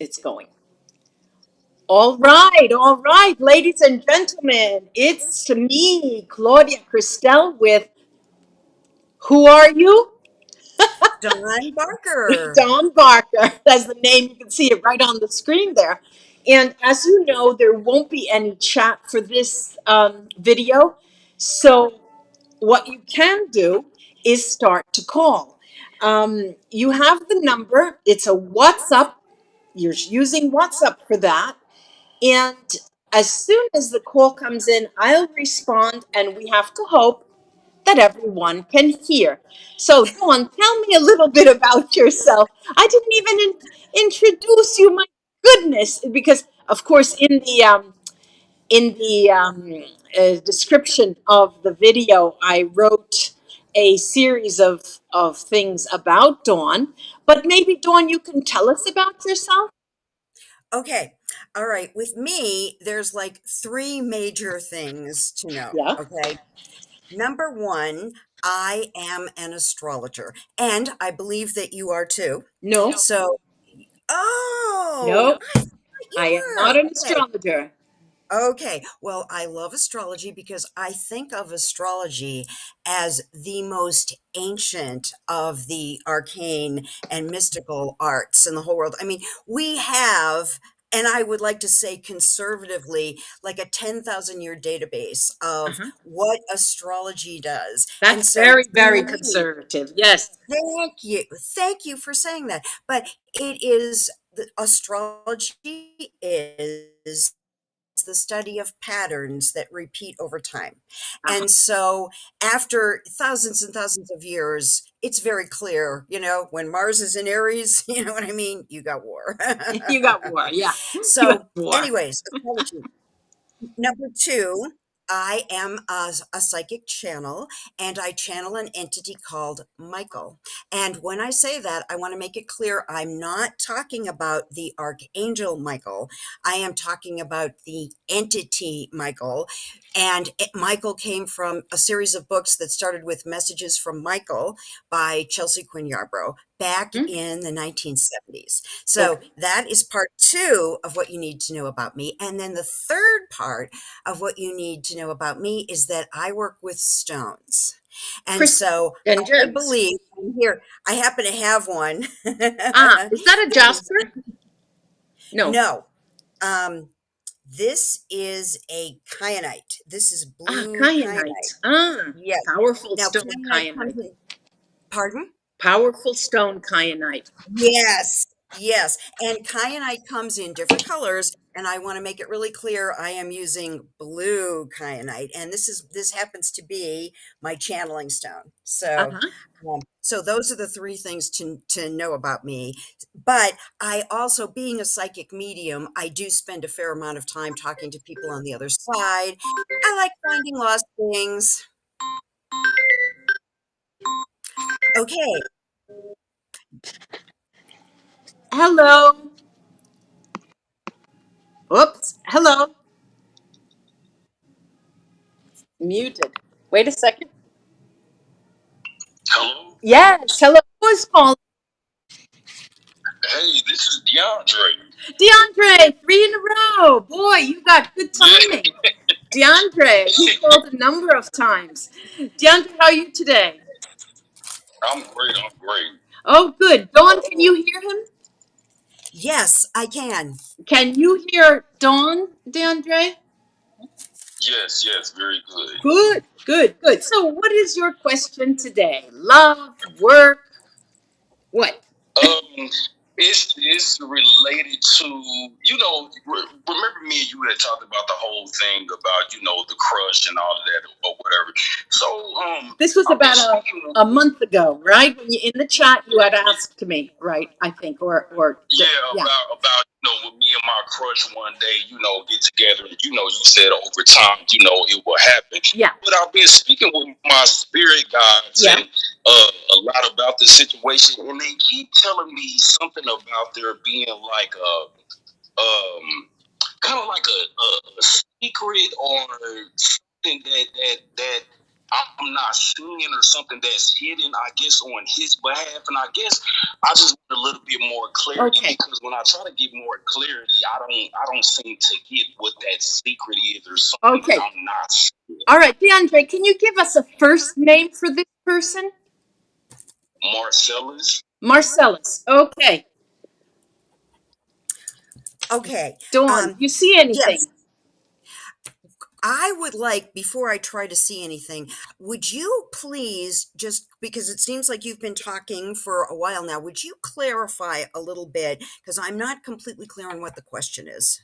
It's going. All right, ladies and gentlemen, it's me, Claudia Christelle, with Who Are You? Don Barker. Don Barker. That's the name. You can see it right on the screen there. And as you know, there won't be any chat for this video. So, what you can do is start to call. You have the number, it's a WhatsApp. You're using WhatsApp for that. And as soon as the call comes in, I'll respond, and we have to hope that everyone can hear. So, Dawn, tell me a little bit about yourself. I didn't even introduce you. My goodness, because of course, in the description of the video, I wrote a series of things about Dawn. But maybe Dawn, you can tell us about yourself. Okay. All right. With me, there's like three major things to know. Yeah. Okay. Number one, I am an astrologer, and I believe that you are too. No. So, oh, No. I thought you I am not were. an Okay. astrologer. Okay. Well, I love astrology because I think of astrology as the most ancient of the arcane and mystical arts in the whole world. I mean, we have, and I would like to say conservatively, like a 10,000 year database of Uh-huh. what astrology does. And That's so very, to very me, conservative. Yes. thank you. Thank you for saying that. But it is, the astrology is the study of patterns that repeat over time. Uh-huh. And so, after thousands and thousands of years, it's very clear, when Mars is in Aries, you know what I mean? You got war. You got war. Yeah. You got So, war. anyways, astrology. Number two, I am a psychic channel, and I channel an entity called Michael. And when I say that, I want to make it clear I'm not talking about the archangel Michael. I am talking about the entity Michael. And Michael came from a series of books that started with Messages from Michael by Chelsea Quinn Yarbrough back Hmm? in the 1970s. So Okay. that is part two of what you need to know about me. And then the third part of what you need to know about me is that I work with stones. And Crystal so and I gems. believe here, I happen to have one. Ah, is that a That is, jasper? No. no, um, this is a kyanite. This is Ah, blue kyanite. kyanite. Ah, Yes. powerful Now, stone kyanite comes kyanite. in, pardon? Powerful stone kyanite. Yes, yes. And kyanite comes in different colors, and I want to make it really clear I am using blue kyanite, and this happens to be my channeling stone. So, Uh-huh. so those are the three things to know about me. But I also, being a psychic medium, I do spend a fair amount of time talking to people on the other side. I like finding lost things. Okay. Hello. Oops. Hello. Muted. Wait a second. Hello. Yes. Hello. Who's calling? Hey, this is DeAndre. DeAndre, three in a row. Boy, you got good Yeah. timing. DeAndre, he called a number of times. DeAndre, how are you today? I'm great. I'm great. Oh, good. Dawn, can you hear him? Yes, I can. Can you hear Dawn, DeAndre? Yes, yes, very good. Good, good, good. So, what is your question today? Love, work, what? Um, it's related to remember me and you had talked about the whole thing about the crush and all of that or whatever. So This was I've been about speaking a with month ago, right? When you in the chat, you had asked me, right? I think, yeah, yeah, about with me and my crush one day, get together and you said over time, it will happen. yeah, But I've been speaking with my spirit guides yeah. and a lot about the situation, and they keep telling me something about there being like a kind of like a secret or something that I'm not seeing or something that's hidden, I guess, on his behalf. And I guess I just want a little bit more clarity, Okay. because when I try to get more clarity, I don't seem to get what that secret is or something that Okay. I'm not seeing. All right, DeAndre, can you give us a first name for this person? Marcellus. Marcellus. Okay. Okay. Dawn, you see anything? Yes. I would like, before I try to see anything, would you please, just because it seems like you've been talking for a while now, would you clarify a little bit? Because I'm not completely clear on what the question is.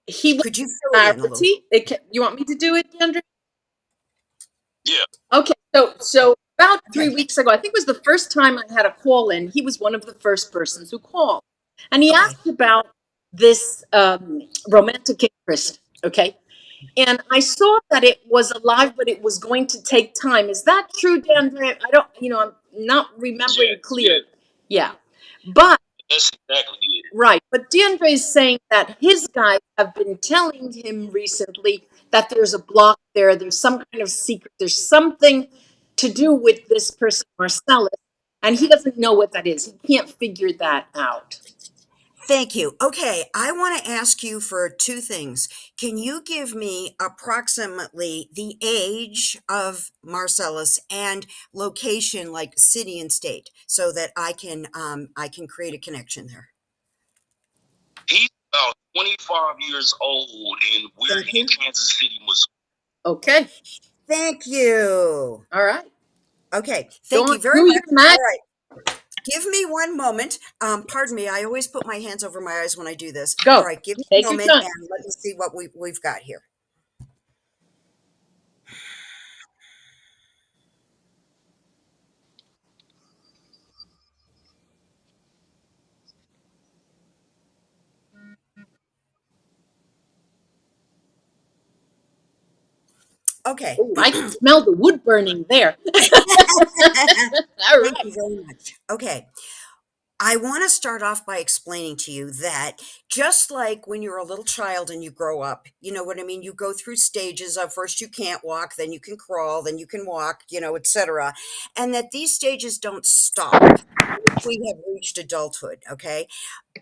He wants Could you fill it in a little? clarity. You want me to do it, DeAndre? Yeah. Okay, so about Okay. 3 weeks ago, I think it was the first time I had a call in. He was one of the first persons who called, and he Okay. asked about this romantic interest. Okay, and I saw that it was alive, but it was going to take time. Is that true, DeAndre? I don't, I'm not remembering Yeah. clear. Yeah, but That's exactly it. right. But DeAndre is saying that his guys have been telling him recently that there's a block there. There's some kind of secret. There's something to do with this person, Marcellus, and he doesn't know what that is. He can't figure that out. Thank you. Okay, I want to ask you for two things. Can you give me approximately the age of Marcellus and location, like city and state, so that I can create a connection there? He's about 25 years old, and we're Thank in you. Kansas City, Missouri. Okay. Thank you. All right. Okay, thank Dawn, you very do your much. All magic. right, give me one moment. Pardon me, I always put my hands over my eyes when I do this. All Go. right, give me a Take your moment time. and let me see what we've got here. Okay. Oh, I can smell the wood burning there. All Thank right. you very much. Okay. I want to start off by explaining to you that just like when you're a little child and you grow up, you know what I mean? You go through stages of first you can't walk, then you can crawl, then you can walk, etc. And that these stages don't stop once we have reached adulthood, okay?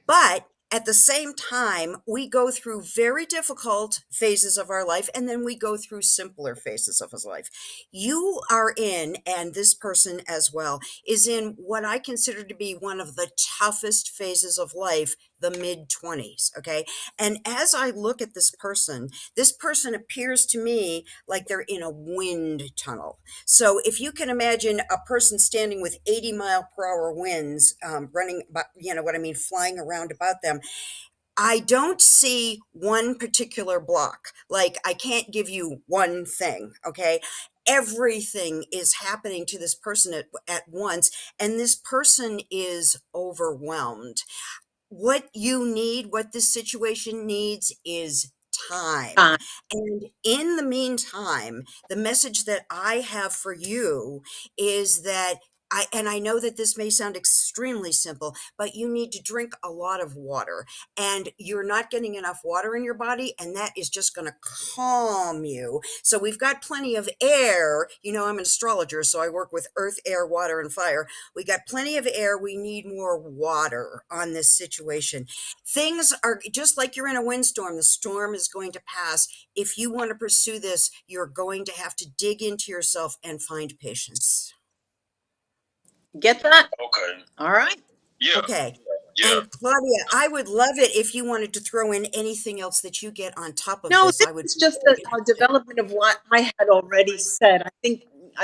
But at the same time, we go through very difficult phases of our life, and then we go through simpler phases of his life. You are in, and this person as well, is in what I consider to be one of the toughest phases of life, the mid 20s. Okay. And as I look at this person appears to me like they're in a wind tunnel. So if you can imagine a person standing with 80-mile-per-hour winds running, you know what I mean, flying around about them, I don't see one particular block. Like I can't give you one thing. Okay. Everything is happening to this person at once, and this person is overwhelmed. What this situation needs is time. Time. And in the meantime, the message that I have for you is that I know that this may sound extremely simple, but you need to drink a lot of water, and you're not getting enough water in your body, and that is just going to calm you. So we've got plenty of air. I'm an astrologer, so I work with earth, air, water, and fire. We got plenty of air. We need more water on this situation. Things are just like you're in a windstorm. The storm is going to pass. If you want to pursue this, you're going to have to dig into yourself and find patience. Get that? Okay. All right. Yeah. Okay. Yeah. And Claudia, I would love it if you wanted to throw in anything else that you get on top of No, this. this I would is be just very a interested. development of what I had already said. I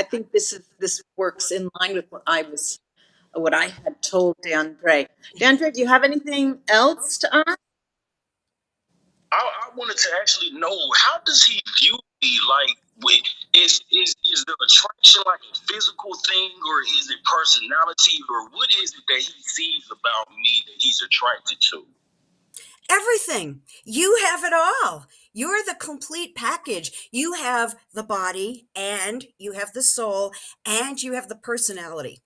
think this works in line with what I had told DeAndre. DeAndre, do you have anything else to add? I wanted to actually know, how does he view me? Like, is the attraction like a physical thing, or is it personality, or what is it that he sees about me that he's attracted to? Everything. You have it all. You're the complete package. You have the body, and you have the soul, and you have the personality.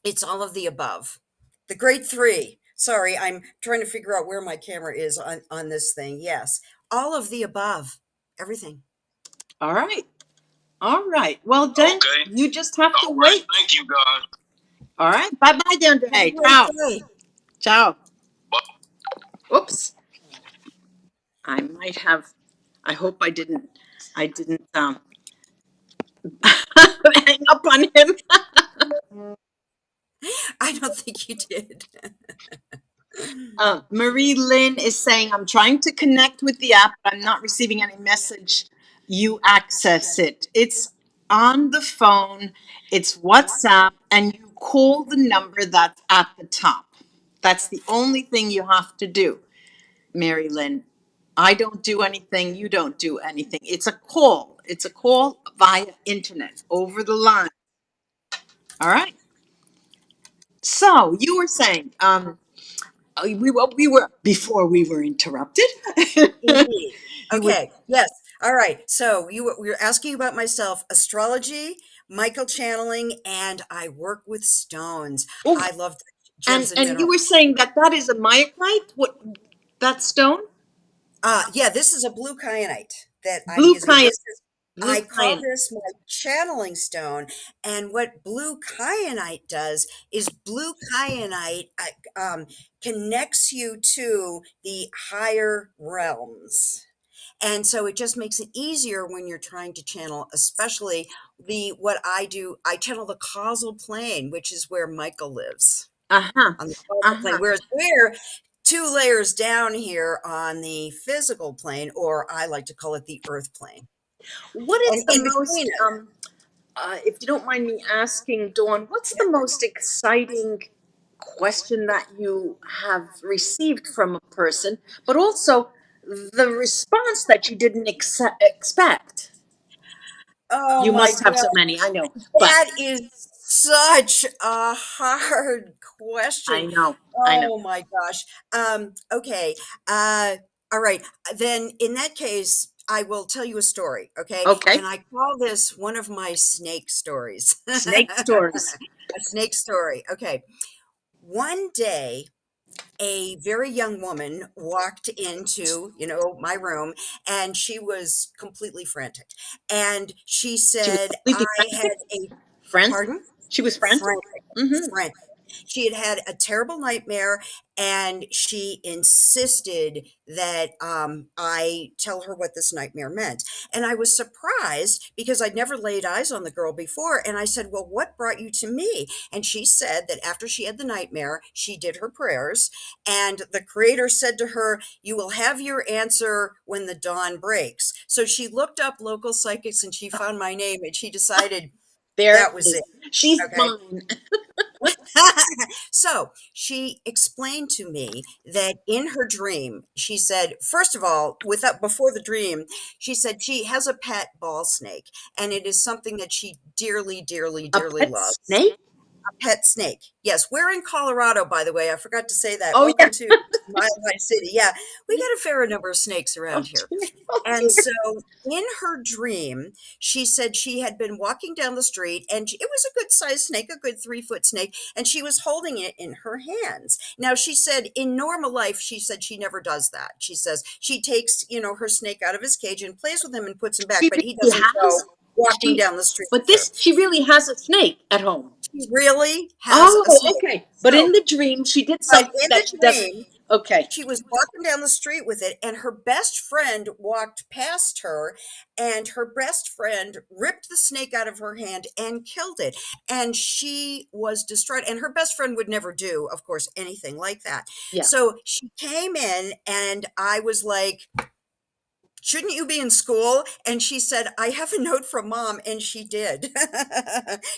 It's all of the above. The great three. Sorry, I'm trying to figure out where my camera is on this thing. Yes, all of the above. Everything. All right. All right. Well, then Okay. you just have to All right. wait. Thank you, God. All right. Bye bye, Have a Deandre. great Ciao. day. Ciao. Bye. Oops. I might have. I hope I didn't. I didn't hang up on him. I don't think you did. Marie Lynn is saying, I'm trying to connect with the app, but I'm not receiving any message. You access it. It's on the phone, it's WhatsApp, and you call the number that's at the top. That's the only thing you have to do, Mary Lynn. I don't do anything, you don't do anything. It's a call. It's a call via internet, over the line. All right. So you were saying, we were before we were interrupted. Indeed. You were Okay. Yes. All right. So we were asking about myself, astrology, Michael channeling, and I work with stones. oh, I love gems and and you minerals. were saying that that is a myokite. What that stone? Yeah, this is a blue kyanite that I'm Blue using. kyanite. Blue I call kyanite. this my channeling stone. And what blue kyanite does is blue kyanite connects you to the higher realms. And so it just makes it easier when you're trying to channel, especially what I do. I channel the causal plane, which is where Michael lives, Uh huh. on the Uh causal plane. huh. Whereas we're two layers down here on the physical plane, or I like to call it the earth plane. What And is the in between most us, if you don't mind me asking, Dawn, what's the most exciting question that you have received from a person, but also the response that you didn't expect? oh You my must have God, so many, I know, but that is such a hard question. I know, I know. Oh my gosh. Okay. Uh, all right. Then in that case, I will tell you a story. Okay. Okay, And I call this one of my snake stories. snake stories. A snake story. Okay. One day, a very young woman walked into, my room, and she was completely frantic. And she She was said, completely I had frantic. a, Frantic. pardon? She was frantic. Frantic, Mm-hmm. frantic. She had had a terrible nightmare, and she insisted that I tell her what this nightmare meant. And I was surprised because I'd never laid eyes on the girl before. And I said, well, what brought you to me? And she said that after she had the nightmare, she did her prayers, and the creator said to her, you will have your answer when the dawn breaks. So she looked up local psychics and she found my name, and she decided There it that was is. it. She's Okay. mine. So she explained to me that in her dream, she said, first of all, before the dream, she said she has a pet ball snake, and it is something that she dearly, dearly, A dearly pet loves. snake? A pet snake. Yes, we're in Colorado, by the way. I forgot to say that. Oh Welcome yeah. to Mile High City. Yeah, we got a fair number of snakes Oh around here. dear. Oh And dear. so in her dream, she said she had been walking down the street, and it was a good sized snake, a good 3-foot snake, and she was holding it in her hands. Now, she said in normal life, she said she never does that. She says she takes, her snake out of his cage and plays with him and puts him back, She but he really doesn't go has. walking She, down the street but with her. this she really has a snake at home. She really has a Oh, snake. okay. But in So, the dream, she did but something in that the she doesn't. dream, Okay. she was walking down the street with it, and her best friend walked past her, and her best friend ripped the snake out of her hand and killed it. And she was distraught, and her best friend would never do, of course, anything like that. Yeah. So she came in, and I was like, shouldn't you be in school? And she said, I have a note from mom. And she did.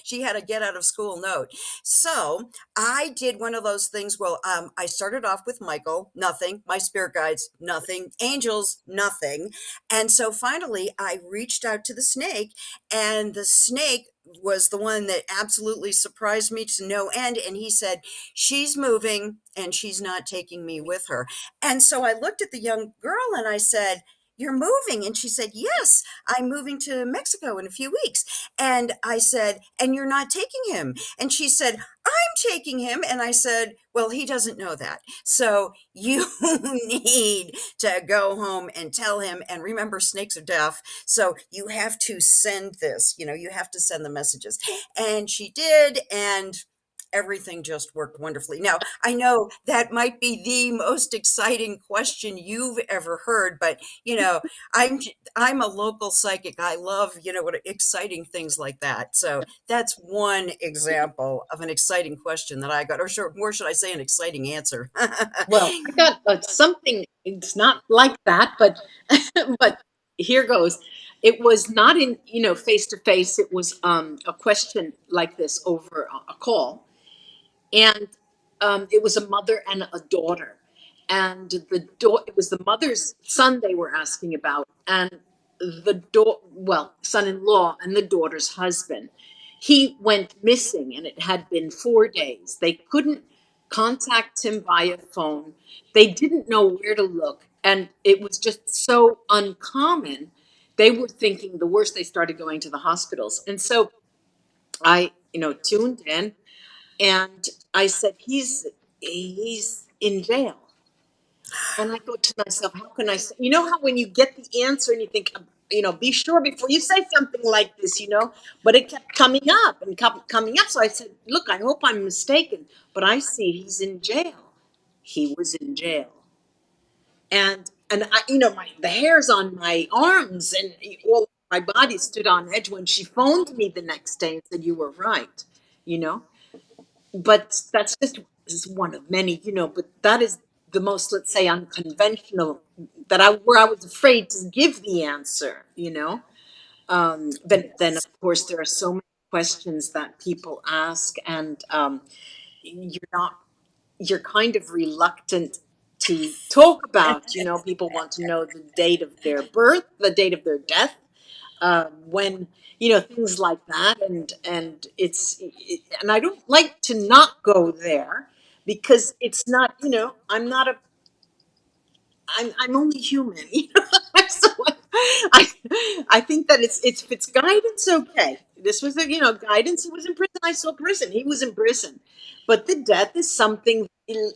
She had a get out of school note. So I did one of those things. Well, I started off with Michael, nothing. My spirit guides, nothing. Angels, nothing. And so finally I reached out to the snake, and the snake was the one that absolutely surprised me to no end. And he said, she's moving and she's not taking me with her. And so I looked at the young girl and I said, you're moving. And she said, yes, I'm moving to Mexico in a few weeks. And I said, and you're not taking him? And she said, I'm taking him. And I said, well, he doesn't know that. So you need to go home and tell him. And remember, snakes are deaf. So you have to send this, you have to send the messages. And she did. And everything just worked wonderfully. Now, I know that might be the most exciting question you've ever heard, but I'm I'm a local psychic. I love, what exciting things like that. So that's one example of an exciting question that I got, or more should I say, an exciting answer. Well, I got something. It's not like that, but but here goes. It was not in face to face. It was a question like this over a call, and it was a mother and a daughter, and it was the mother's son they were asking about, and son-in-law and the daughter's husband, he went missing, and it had been 4 days. They couldn't contact him via phone. They didn't know where to look, and it was just so uncommon. They were thinking the worst. They started going to the hospitals, and so I tuned in, and I said, he's in jail. And I go to myself, how can I say, how when you get the answer and you think, be sure before you say something like this, but it kept coming up and coming up. So I said, look, I hope I'm mistaken, but I see he's in jail. He was in jail. And I, the hairs on my arms and all my body stood on edge when she phoned me the next day and said, you were right, you know? But that's just is one of many, but that is the most, let's say, unconventional where I was afraid to give the answer, then of course there are so many questions that people ask, and you're kind of reluctant to talk about, people want to know the date of their birth, the date of their death, when things like that, and and I don't like to not go there because it's not, I'm only human. So I I think that it's if it's guidance, okay. This was guidance. He was in prison. I saw prison. He was in prison, but the death is something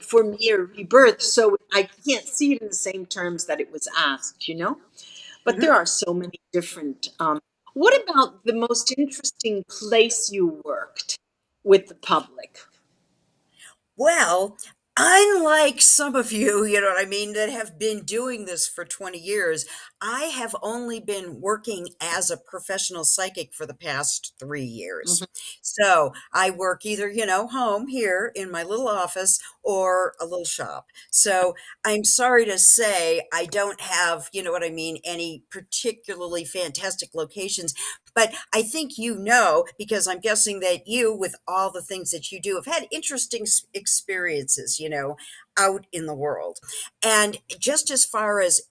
for me, a rebirth. So I can't see it in the same terms that it was asked. But there Mhm. are so many different. What about the most interesting place you worked with the public? Well, unlike some of you, you know what I mean, that have been doing this for 20 years, I have only been working as a professional psychic for the past 3 years. Mhm. So I work either, home here in my little office or a little shop. So I'm sorry to say I don't have, you know what I mean, any particularly fantastic locations. But I think because I'm guessing that you, with all the things that you do, have had interesting experiences, out in the world. And just as far as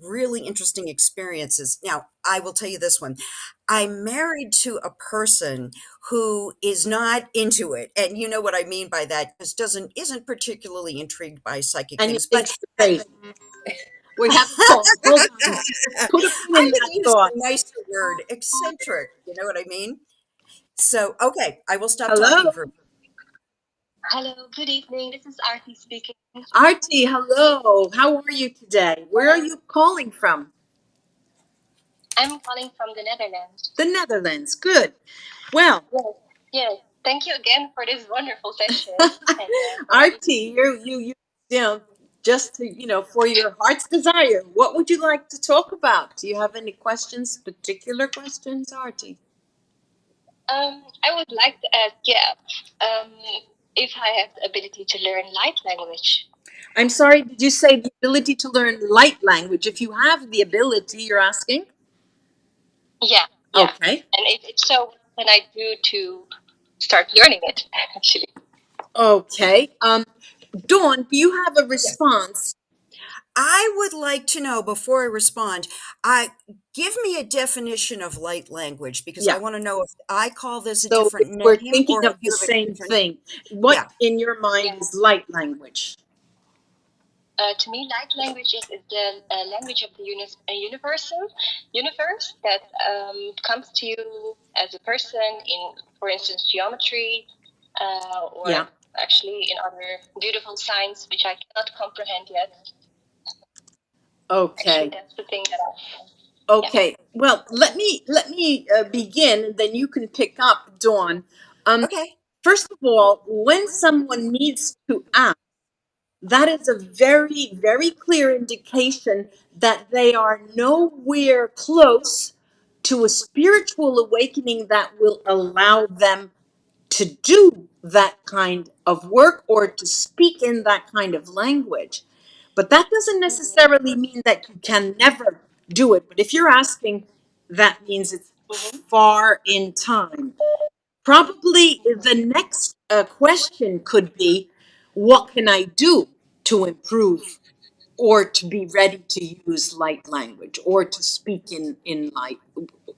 really interesting experiences, now I will tell you this one. I'm married to a person who is not into it. And you know what I mean by that, just isn't particularly intrigued by psychic And he things. But thinks you're crazy. We have a call. Hold on. Put a pin I'm in going that to use thought. a nicer word, eccentric. You know what I mean? So, okay, I will stop talking Hello, for. Hello, good evening. This is Arti speaking. Artie. Hello. How are you today? Where are you calling from? I'm calling from the Netherlands. The Netherlands. Good. Well, Yes, yes. Thank you again for this wonderful session. And for having Artie, you know, just to, for your heart's desire, what would you like to talk about? Do you have any questions, particular questions, Artie? I would like to ask, um, if I have the ability to learn light language. I'm sorry, did you say the ability to learn light language? If you have the ability, you're asking? Yeah, yeah. Okay. And if so, what can I do to start learning it, actually? Okay. Dawn, do you have a response? I would like to know before I respond. I Give me a definition of light language because I Yeah. want to know if I call this a So different we're name thinking or if of the you have a same different. thing. What Yeah. in your mind Yeah. is light language? To me, light languages is the language of the universe that comes to you as a person in, for instance, geometry, or Yeah. actually in other beautiful signs which I cannot comprehend yet. Actually, Okay. that's the thing that Okay. Well, let me begin, and then you can pick up, Dawn. Um, Okay. First of all, when someone needs to act, that is a very, very clear indication that they are nowhere close to a spiritual awakening that will allow them to do that kind of work or to speak in that kind of language. But that doesn't necessarily mean that you can never do it. But if you're asking, that means it's far in time. Probably the next question could be, what can I do to improve or to be ready to use light language or to speak in light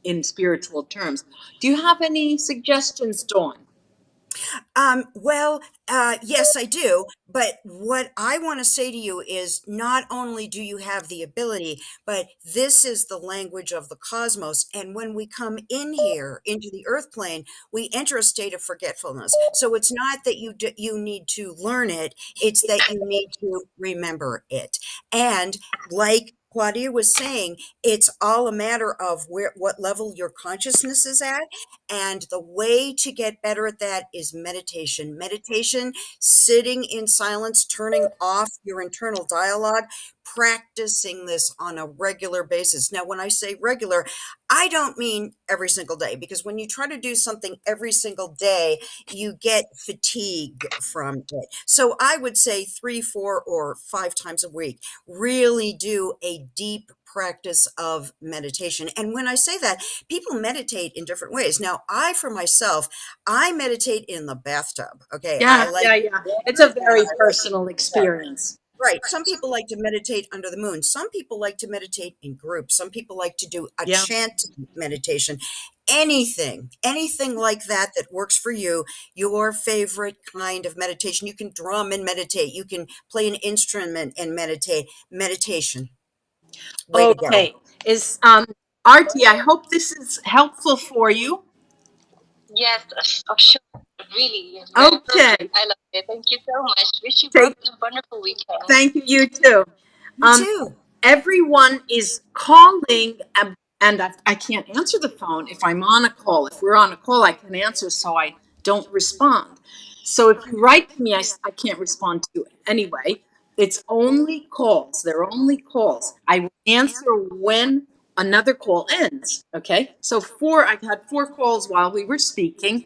in spiritual terms? Do you have any suggestions, Dawn? Well, yes, I do. But what I want to say to you is not only do you have the ability, but this is the language of the cosmos. And when we come in here into the earth plane, we enter a state of forgetfulness. So it's not that you need to learn it, it's that you need to remember it. And like Claudia was saying, it's all a matter of what level your consciousness is at, and the way to get better at that is meditation. Meditation, sitting in silence, turning off your internal dialogue, practicing this on a regular basis. Now, when I say regular, I don't mean every single day, because when you try to do something every single day, you get fatigue from it. So I would say 3, 4, or 5 times a week. Really do a deep practice of meditation. And when I say that, people meditate in different ways. Now, I, for myself, I meditate in the bathtub. Okay. I Yeah, like yeah, yeah. It's a water and very I like, personal yeah, experience. right. Some people like to meditate under the moon. Some people like to meditate in groups. Some people like to do a Yeah. chanting meditation. Anything like that that works for you, your favorite kind of meditation. You can drum and meditate. You can play an instrument and meditate. Meditation. Way to go. Okay. Is Artie, I hope this is helpful for you. yes, of sure. Really, very Okay. perfect. I love it. Thank you so much. Wish you both Take a wonderful weekend. Thank you, you too. You Um, too. Everyone is calling, and I can't answer the phone if I'm on a call. If we're on a call, I can answer, so I don't respond. So if you write to me, I can't respond to you anyway. It's only calls. They're only calls. I will answer when another call ends. Okay. So I had 4 calls while we were speaking,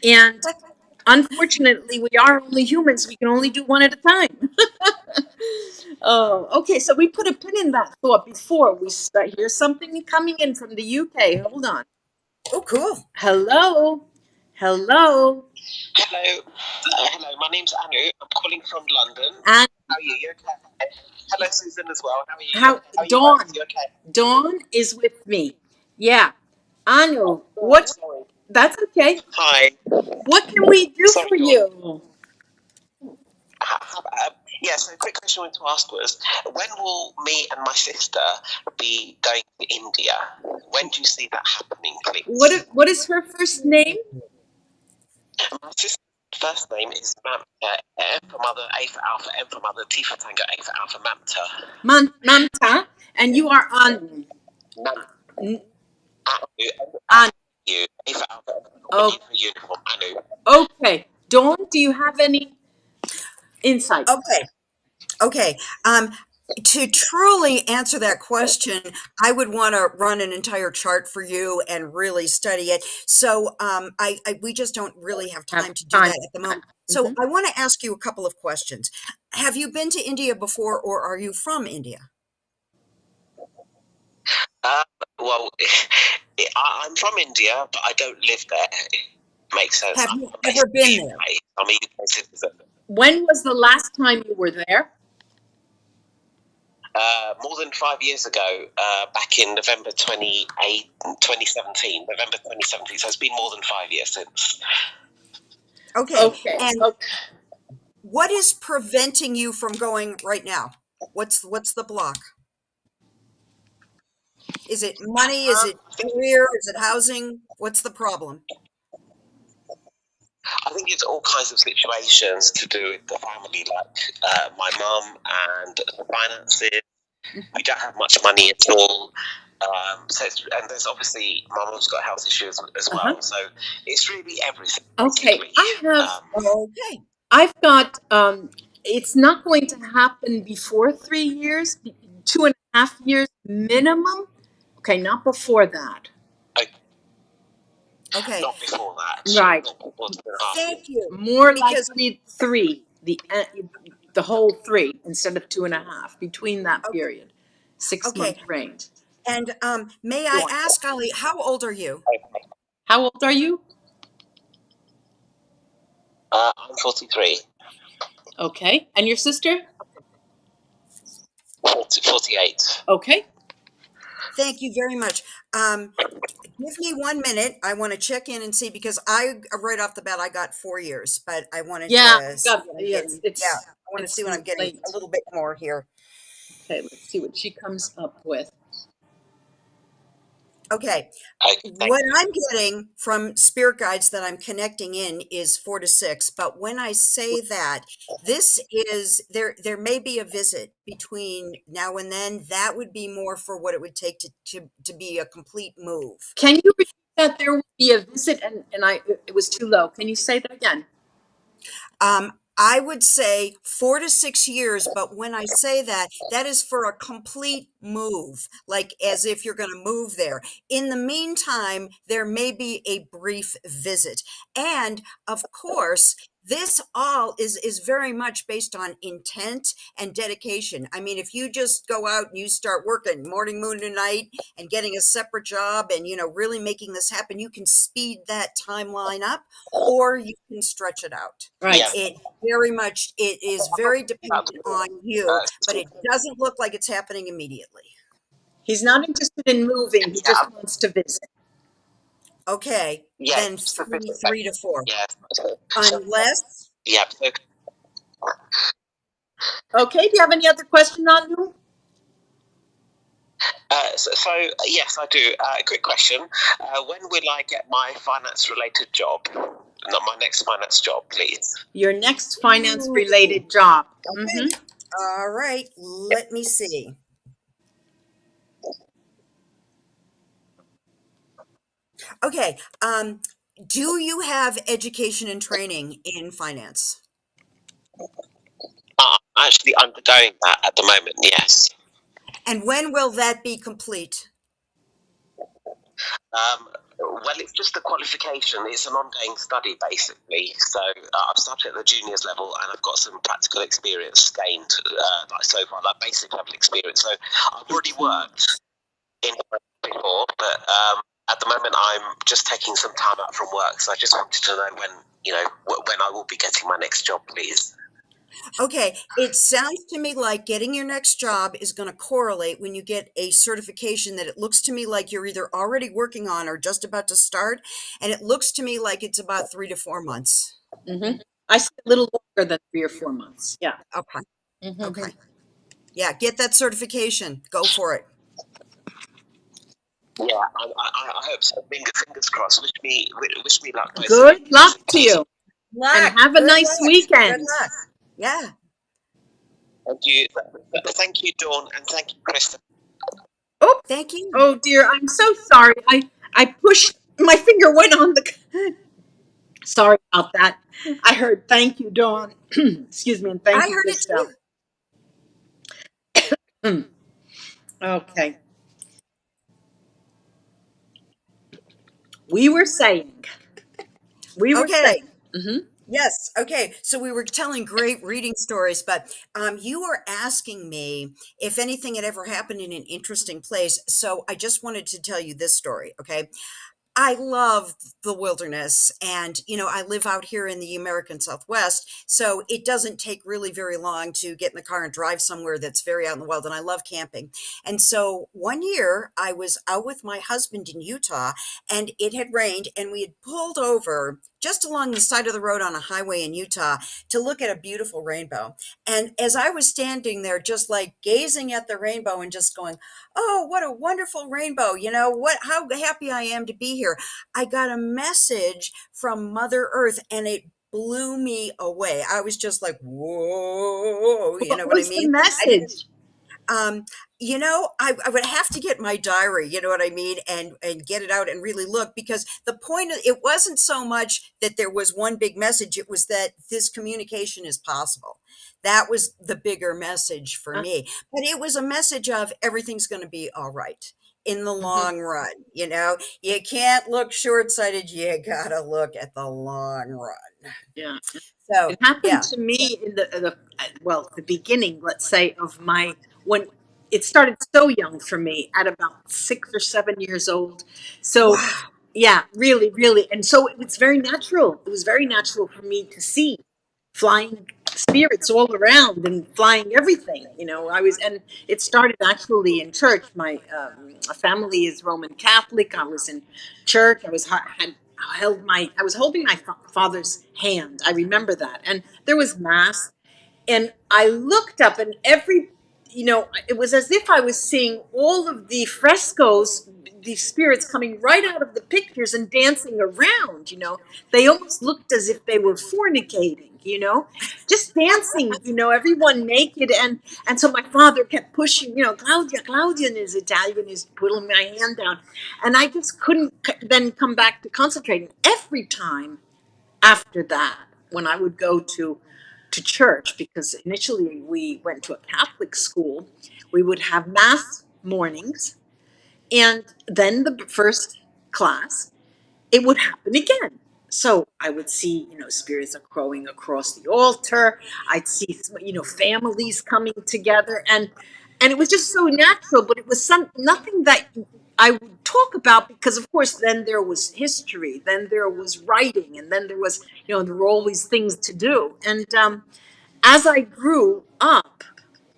and unfortunately, we are only humans. We can only do one at a time. Oh, okay. So we put a pin in that thought before we start. Here's something coming in from the UK. Hold on. Oh, cool. Hello. Hello. Hello. Hello, my name's Anu. I'm calling from London. And How are you? You okay? Hello, Susan, as well. How are you? how How are you Dawn. both? You okay? Dawn is with me. Yeah. Anu, Oh, what sorry. that's okay. Hi. What can we do Sorry, for Dawn. you? Yeah, so a quick question I wanted to ask was, when will me and my sister be going to India? When do you see that happening, please? What is her first name? My sister's first name is M for mother, A for alpha, M for mother, T for tango, A for alpha, Mamta. Mamta, and you are on Mam- Anu, on you, A for alpha, oh, U for uniform, Anu. okay. Dawn, do you have any insight? Okay. Okay. To truly answer that question, I would want to run an entire chart for you and really study it. So we just don't really have Have time to do time. that at the moment. So Mhm. I want to ask you a couple of questions. Have you been to India before, or are you from India? Um, well, I'm from India, but I don't live there. Makes sense. Have I'm you based ever in the been there? UK. I'm a UK citizen. When was the last time you were there? More than 5 years ago, back in November 2017, November 2017. So it's been more than 5 years since. Okay. Okay. And Okay. what is preventing you from going right now? What's the block? Is it money? Is it career? Is it housing? What's the problem? I think it's all kinds of situations to do with the family, like my mum and the finances. We don't have much money at all. And there's obviously my mum's got health issues as well. Uh-huh. So it's really everything. Okay, Basically. Okay. I've got, it's not going to happen before 3 years, 2.5 years minimum. Okay, not before that. Okay. Not before that. Right. Not before 2.5 years. Thank you. More Because likely three, the whole three instead of 2.5, between that period, 6 month okay. range. And may I ask, Ali, how old are you? How old are you? I'm 43. Okay. And your sister? 48. Okay. Thank you very much. Give me 1 minute. I want to check in and see because right off the bat I got 4 years, but I wanted Yeah, to see what I'm getting. Yeah, I want to see what I'm getting late. a little bit more here. Okay, let's see what she comes up with. Okay. What I'm getting from spirit guides that I'm connecting in is 4 to 6. But when I say that, this is there may be a visit between now and then. That would be more for what it would take to be a complete move. Can you repeat that? There will be a visit, and it was too low. Can you say that again? I would say 4 to 6 years, but when I say that, that is for a complete move, like as if you're going to move there. In the meantime, there may be a brief visit. And of course, this all is very much based on intent and dedication. I mean, if you just go out and you start working morning, moon, and night and getting a separate job and, really making this happen, you can speed that timeline up or you can stretch it out. Right. It is very dependent on you, but it doesn't look like it's happening immediately. He's not interested in moving. He just wants to visit. Okay, Yeah, then three to four. yeah. Unless, Yeah. Okay, do you have any other question on you? So yes, I do. Quick question. When will I get my finance-related job? Not my next finance job, please. Your next finance-related job. okay. All right, let me see. Okay, do you have education and training in finance? I'm actually undergoing that at the moment, yes. And when will that be complete? Well, it's just a qualification. It's an ongoing study, basically. So I've started at the juniors level, and I've got some practical experience gained, so far, like basic level experience. So I've already worked in before, but at the moment I'm just taking some time out from work. So I just wanted to know when I will be getting my next job, please. Okay, it sounds to me like getting your next job is going to correlate when you get a certification that it looks to me like you're either already working on or just about to start. And it looks to me like it's about 3 to 4 months. I see a little longer than 3 or 4 months. Yeah. Okay. Okay. Yeah, get that certification. Go for it. Yeah, I hope so. Fingers crossed. Wish me luck. Good luck to you. And have a nice weekend. Good luck. Yeah. Thank you, Dawn, and thank you, Krista. Oh, thank you. Oh dear, I'm so sorry. I pushed, my finger went on the. Sorry about that. I heard thank you, Dawn. Excuse me, and thank you, Christelle. Okay. We were saying. Yes. Okay. So we were telling great reading stories, but you were asking me if anything had ever happened in an interesting place. So I just wanted to tell you this story. Okay. I love the wilderness and, I live out here in the American Southwest, so it doesn't take really very long to get in the car and drive somewhere that's very out in the wild, and I love camping. And so one year I was out with my husband in Utah and it had rained and we had pulled over just along the side of the road on a highway in Utah to look at a beautiful rainbow. And as I was standing there, just like gazing at the rainbow and just going, "Oh, what a wonderful rainbow. How happy I am to be here." I got a message from Mother Earth, and it blew me away. I was just like, "Whoa," you What know what I was the mean? I didn't message? um, I would have to get my diary, you know what I mean, and get it out and really look, because the point of it wasn't so much that there was one big message, it was that this communication is possible. That was the bigger message for Uh, me. But it was a message of everything's going to be all right in the mhm. long run. You can't look short-sighted, you got to look at the long run. Yeah. So, It happened yeah. to me in the beginning, let's say, of my when it started so young for me at about 6 or 7 years old. So Wow. yeah, really, really, and so it was very natural. It was very natural for me to see flying spirits all around and flying everything. And it started actually in church. My family is Roman Catholic. I was in church. I was holding my father's hand. I remember that, and there was mass, and I looked up, and it was as if I was seeing all of the frescoes, the spirits coming right out of the pictures and dancing around. They almost looked as if they were fornicating. Just dancing. Everyone naked, and so my father kept pushing. Claudia, Claudia, in his Italian, is pulling my hand down, and I just couldn't then come back to concentrating every time after that when I would go to church, because initially we went to a Catholic school. We would have mass mornings, and then the first class, it would happen again. So I would see, spirits are crowing across the altar. I'd see, families coming together, and it was just so natural. But it was nothing that I would talk about, because, of course, then there was history, then there was writing, and then there were always things to do. And as I grew up,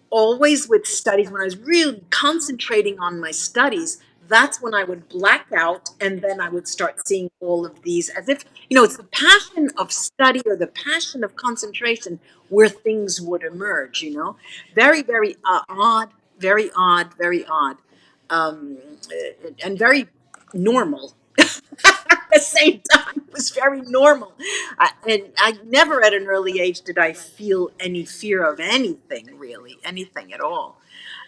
always with studies, when I was really concentrating on my studies, that's when I would black out, and then I would start seeing all of these, as if, it's the passion of study or the passion of concentration where things would emerge. Very, very odd, very odd, very odd, um, and very normal. At the same time, it was very normal. And I never at an early age did I feel any fear of anything, really, anything at all.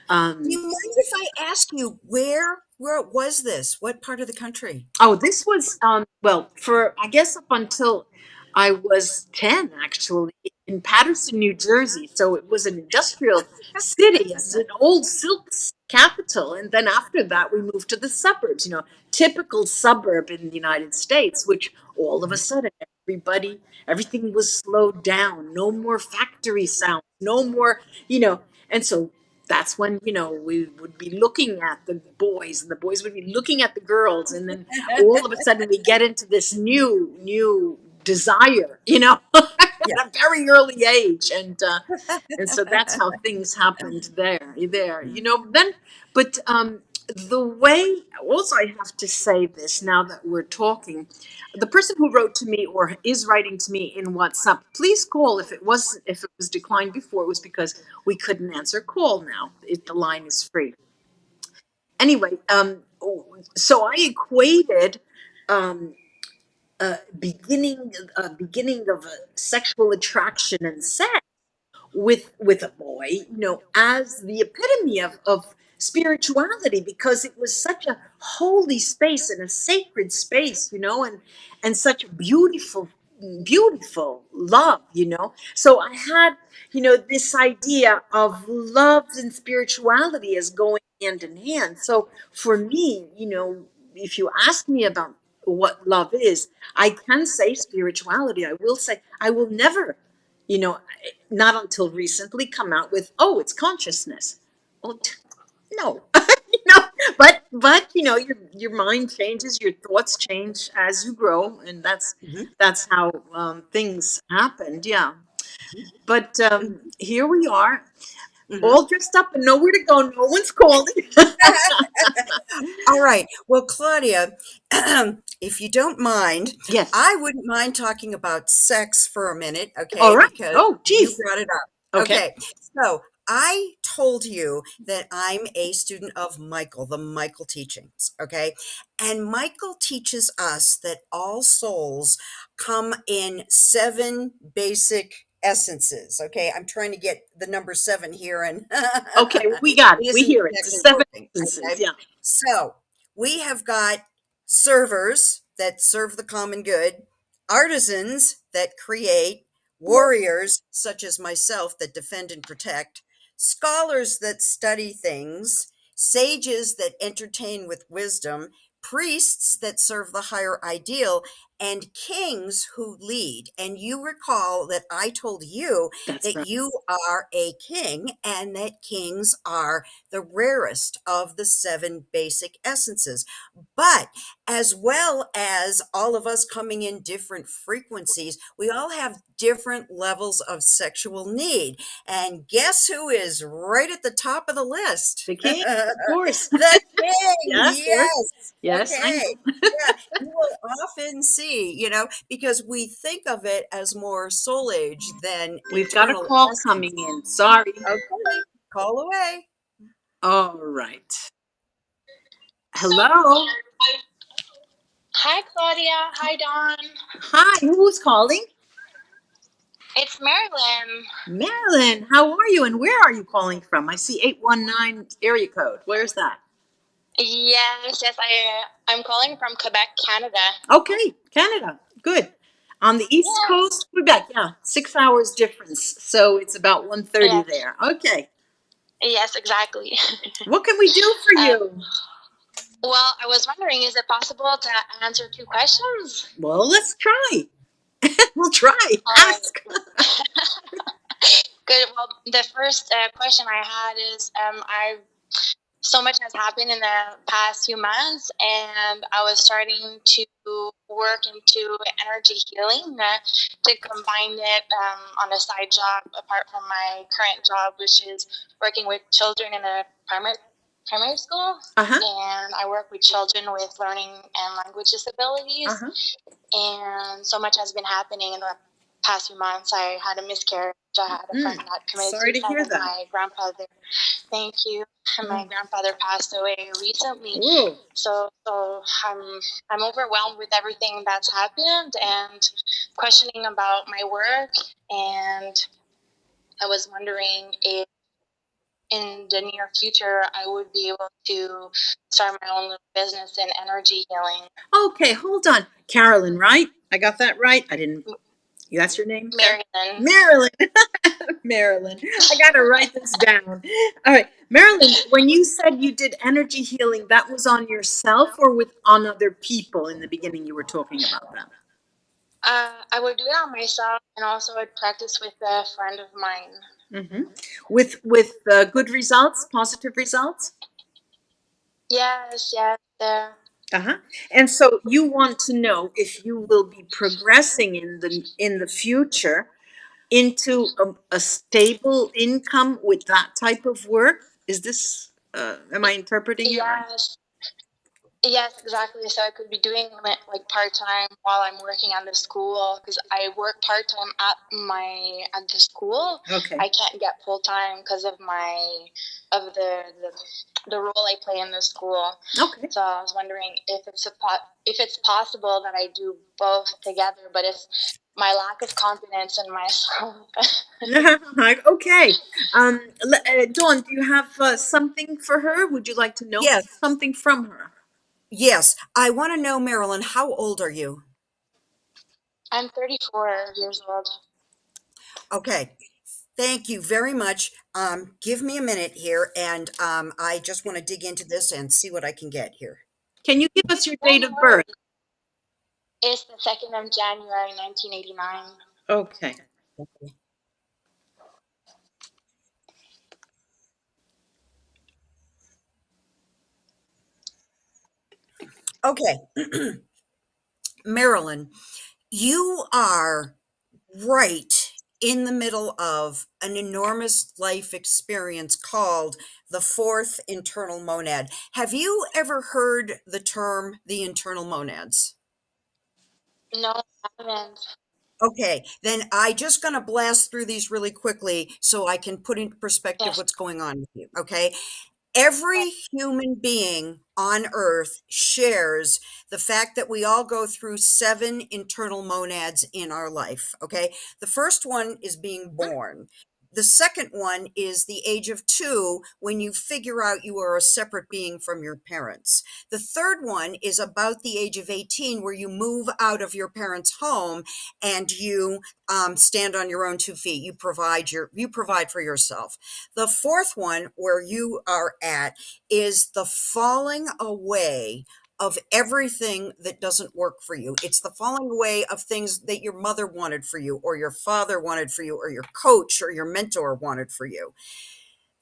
Do Um, you mind if I ask you where was this? What part of the country? Oh, this was well, for I guess up until I was 10, actually, in Paterson, New Jersey. So it was an industrial city. It's an old capital. And then after that we moved to the suburbs, typical suburb in the United States, which all of a sudden everything was slowed down. No more factory sounds, no more, and so that's when we would be looking at the boys, and the boys would be looking at the girls, and then all of a sudden we get into this new desire, Yeah. at a very early age, and so that's how things happened there. Then, but the way, also, I have to say this now that we're talking, the person who wrote to me or is writing to me in WhatsApp, please call. If it was declined before, it was because we couldn't answer call now. The line is free. Anyway, so I equated um, beginning of a sexual attraction and sex with a boy, as the epitome of spirituality, because it was such a holy space and a sacred space, and such a beautiful love, so I had, this idea of love and spirituality as going hand in hand. So for me, if you ask me about what love is, I can say spirituality. I will say I will never, you know not until recently, come out with, oh, it's consciousness. Well, no. But your mind changes, your thoughts change as you grow, and Mhm. that's how things happened. Yeah. But here we are. Mhm. all dressed up and nowhere to go. No one's calling. All right. Well, Claudia, if you don't mind, Yes. I wouldn't mind talking about sex for a minute, All okay? right. Because Oh, you geez. brought it up. Okay. Okay. So I told you that I'm a student of Michael, the Michael teachings, okay? And Michael teaches us that all souls come in 7 basic essences, okay? I'm trying to get the number 7 here, and Okay. We got it. it We isn't hear it. The exactly seven working, instances. okay? Yeah. So we have got servers that serve the common good, artisans that create, warriors such as myself that defend and protect, scholars that study things, sages that entertain with wisdom, priests that serve the higher ideal, and kings who lead. And you recall that I told you That's that right. you are a king and that kings are the rarest of the 7 basic essences. But as well as all of us coming in different frequencies, we all have different levels of sexual need. And guess who is right at the top of the list? The king, of The course. king, Yes. Yes. yes. Yes. I Okay. know. Yeah, you will often see, because we think of it as more soul age than We've got a eternal call coming essence. in. Sorry. Okay, call away. All right. Hello. Hi, Claudia. Hi, Dawn. Hi. Who's calling? It's Marilyn. Marilyn. How are you? And where are you calling from? I see 819 area code. Where's that? Yes, I'm calling from Quebec, Canada. Okay. Canada. Good. On the East Yes. Coast, Quebec. Yeah. 6 hours difference. So it's about 1:30 Yes. there. Okay. Yes, exactly. What can we do for uh, you? well, I was wondering, is it possible to answer 2 questions? Well, let's try. We'll try. All Ask. right. Good. Well, the first question I had is, so much has happened in the past few months, and I was starting to work into energy healing to combine it on a side job apart from my current job, which is working with children in a primary school. Uh huh. And I work with children with learning and language Uh disabilities. huh. And so much has been happening in the past few months. I had a miscarriage. I had a friend that committed Sorry to suicide, hear and that. my grandfather. Thank you. My Mm. grandfather passed away recently, Ooh. so I'm overwhelmed with everything that's happened and questioning about my work. And I was wondering if in the near future I would be able to start my own little business in energy healing. Okay, hold on. Carolyn, right? I got that right? I didn't. That's your name, Carolyn? Marilyn. Marilyn. Marilyn. I got to write this down. All right. Marilyn, when you said you did energy healing, that was on yourself or with on other people in the beginning you were talking about that? I would do it on myself, and also I'd practice with a friend of mine. Mm-hmm. With good results, positive results? Yes, yes. Uh-huh. And so you want to know if you will be progressing in the future into a stable income with that type of work? Is this am I interpreting it right? Yes, yes, exactly. So I could be doing it like part time while I'm working at the school because I work part time at the school. Okay. I can't get full time because of of the role I play in the school. Okay. So I was wondering if it's possible that I do both together, but it's my lack of confidence in myself. Okay. Dawn, do you have something for her? Would you like to know Yes, something from her? yes. I want to know, Marilyn, how old are you? I'm 34 years old. Okay. Thank you very much. Give me a minute here, and I just want to dig into this and see what I can get here. Can you give us your Oh, date no of birth? worries. It's the 2nd of January, 1989. Okay. Okay, Marilyn, you are right in the middle of an enormous life experience called the fourth internal monad. Have you ever heard the term the internal monads? No, I haven't. Okay, then I just going to blast through these really quickly so I can put into perspective Yes. what's going on with you. Okay. Every human being on earth shares the fact that we all go through 7 internal monads in our life. Okay. The first one is being born. The second one is the age of 2, when you figure out you are a separate being from your parents. The third one is about the age of 18, where you move out of your parents' home and you stand on your own 2 feet. You provide for yourself. The fourth one, where you are at, is the falling away of everything that doesn't work for you. It's the falling away of things that your mother wanted for you, or your father wanted for you, or your coach or your mentor wanted for you.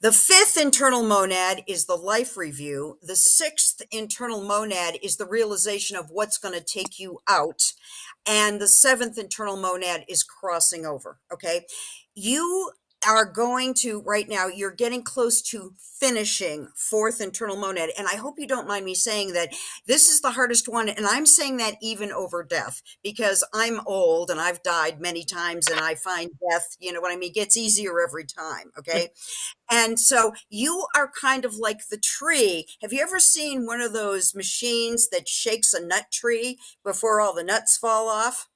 The fifth internal monad is the life review. The sixth internal monad is the realization of what's going to take you out. And the seventh internal monad is crossing over. Okay. You are going to, right now, you're getting close to finishing fourth internal monad. And I hope you don't mind me saying that this is the hardest one. And I'm saying that even over death, because I'm old and I've died many times, and I find death, you know what I mean, gets easier every time. Okay. And so you are kind of like the tree. Have you ever seen one of those machines that shakes a nut tree before all the nuts fall off?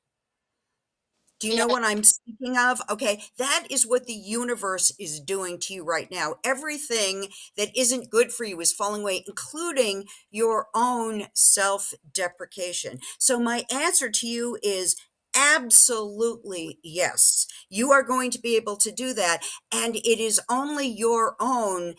Do you Yeah. know what I'm speaking of? Okay, that is what the universe is doing to you right now. Everything that isn't good for you is falling away, including your own self deprecation. So, my answer to you is absolutely yes. You are going to be able to do that. And it is only your own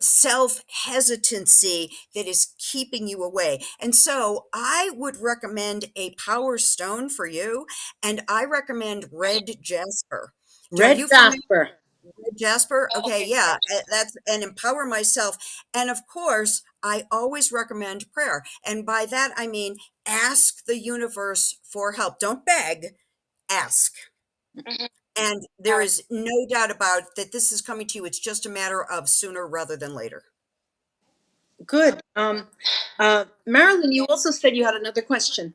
self hesitancy that is keeping you away. And so I would recommend a power stone for you, and I recommend red jasper. Are Red you familiar Jasper. with red jasper? Oh, Okay, okay. yeah, Gotcha. that's and empower myself. And of course, I always recommend prayer. And by that I mean ask the universe for help. Don't beg, ask. Mhm. And there is no doubt about that this is coming to you. It's just a matter of sooner rather than later. Good. Marilyn, you also said you had another question.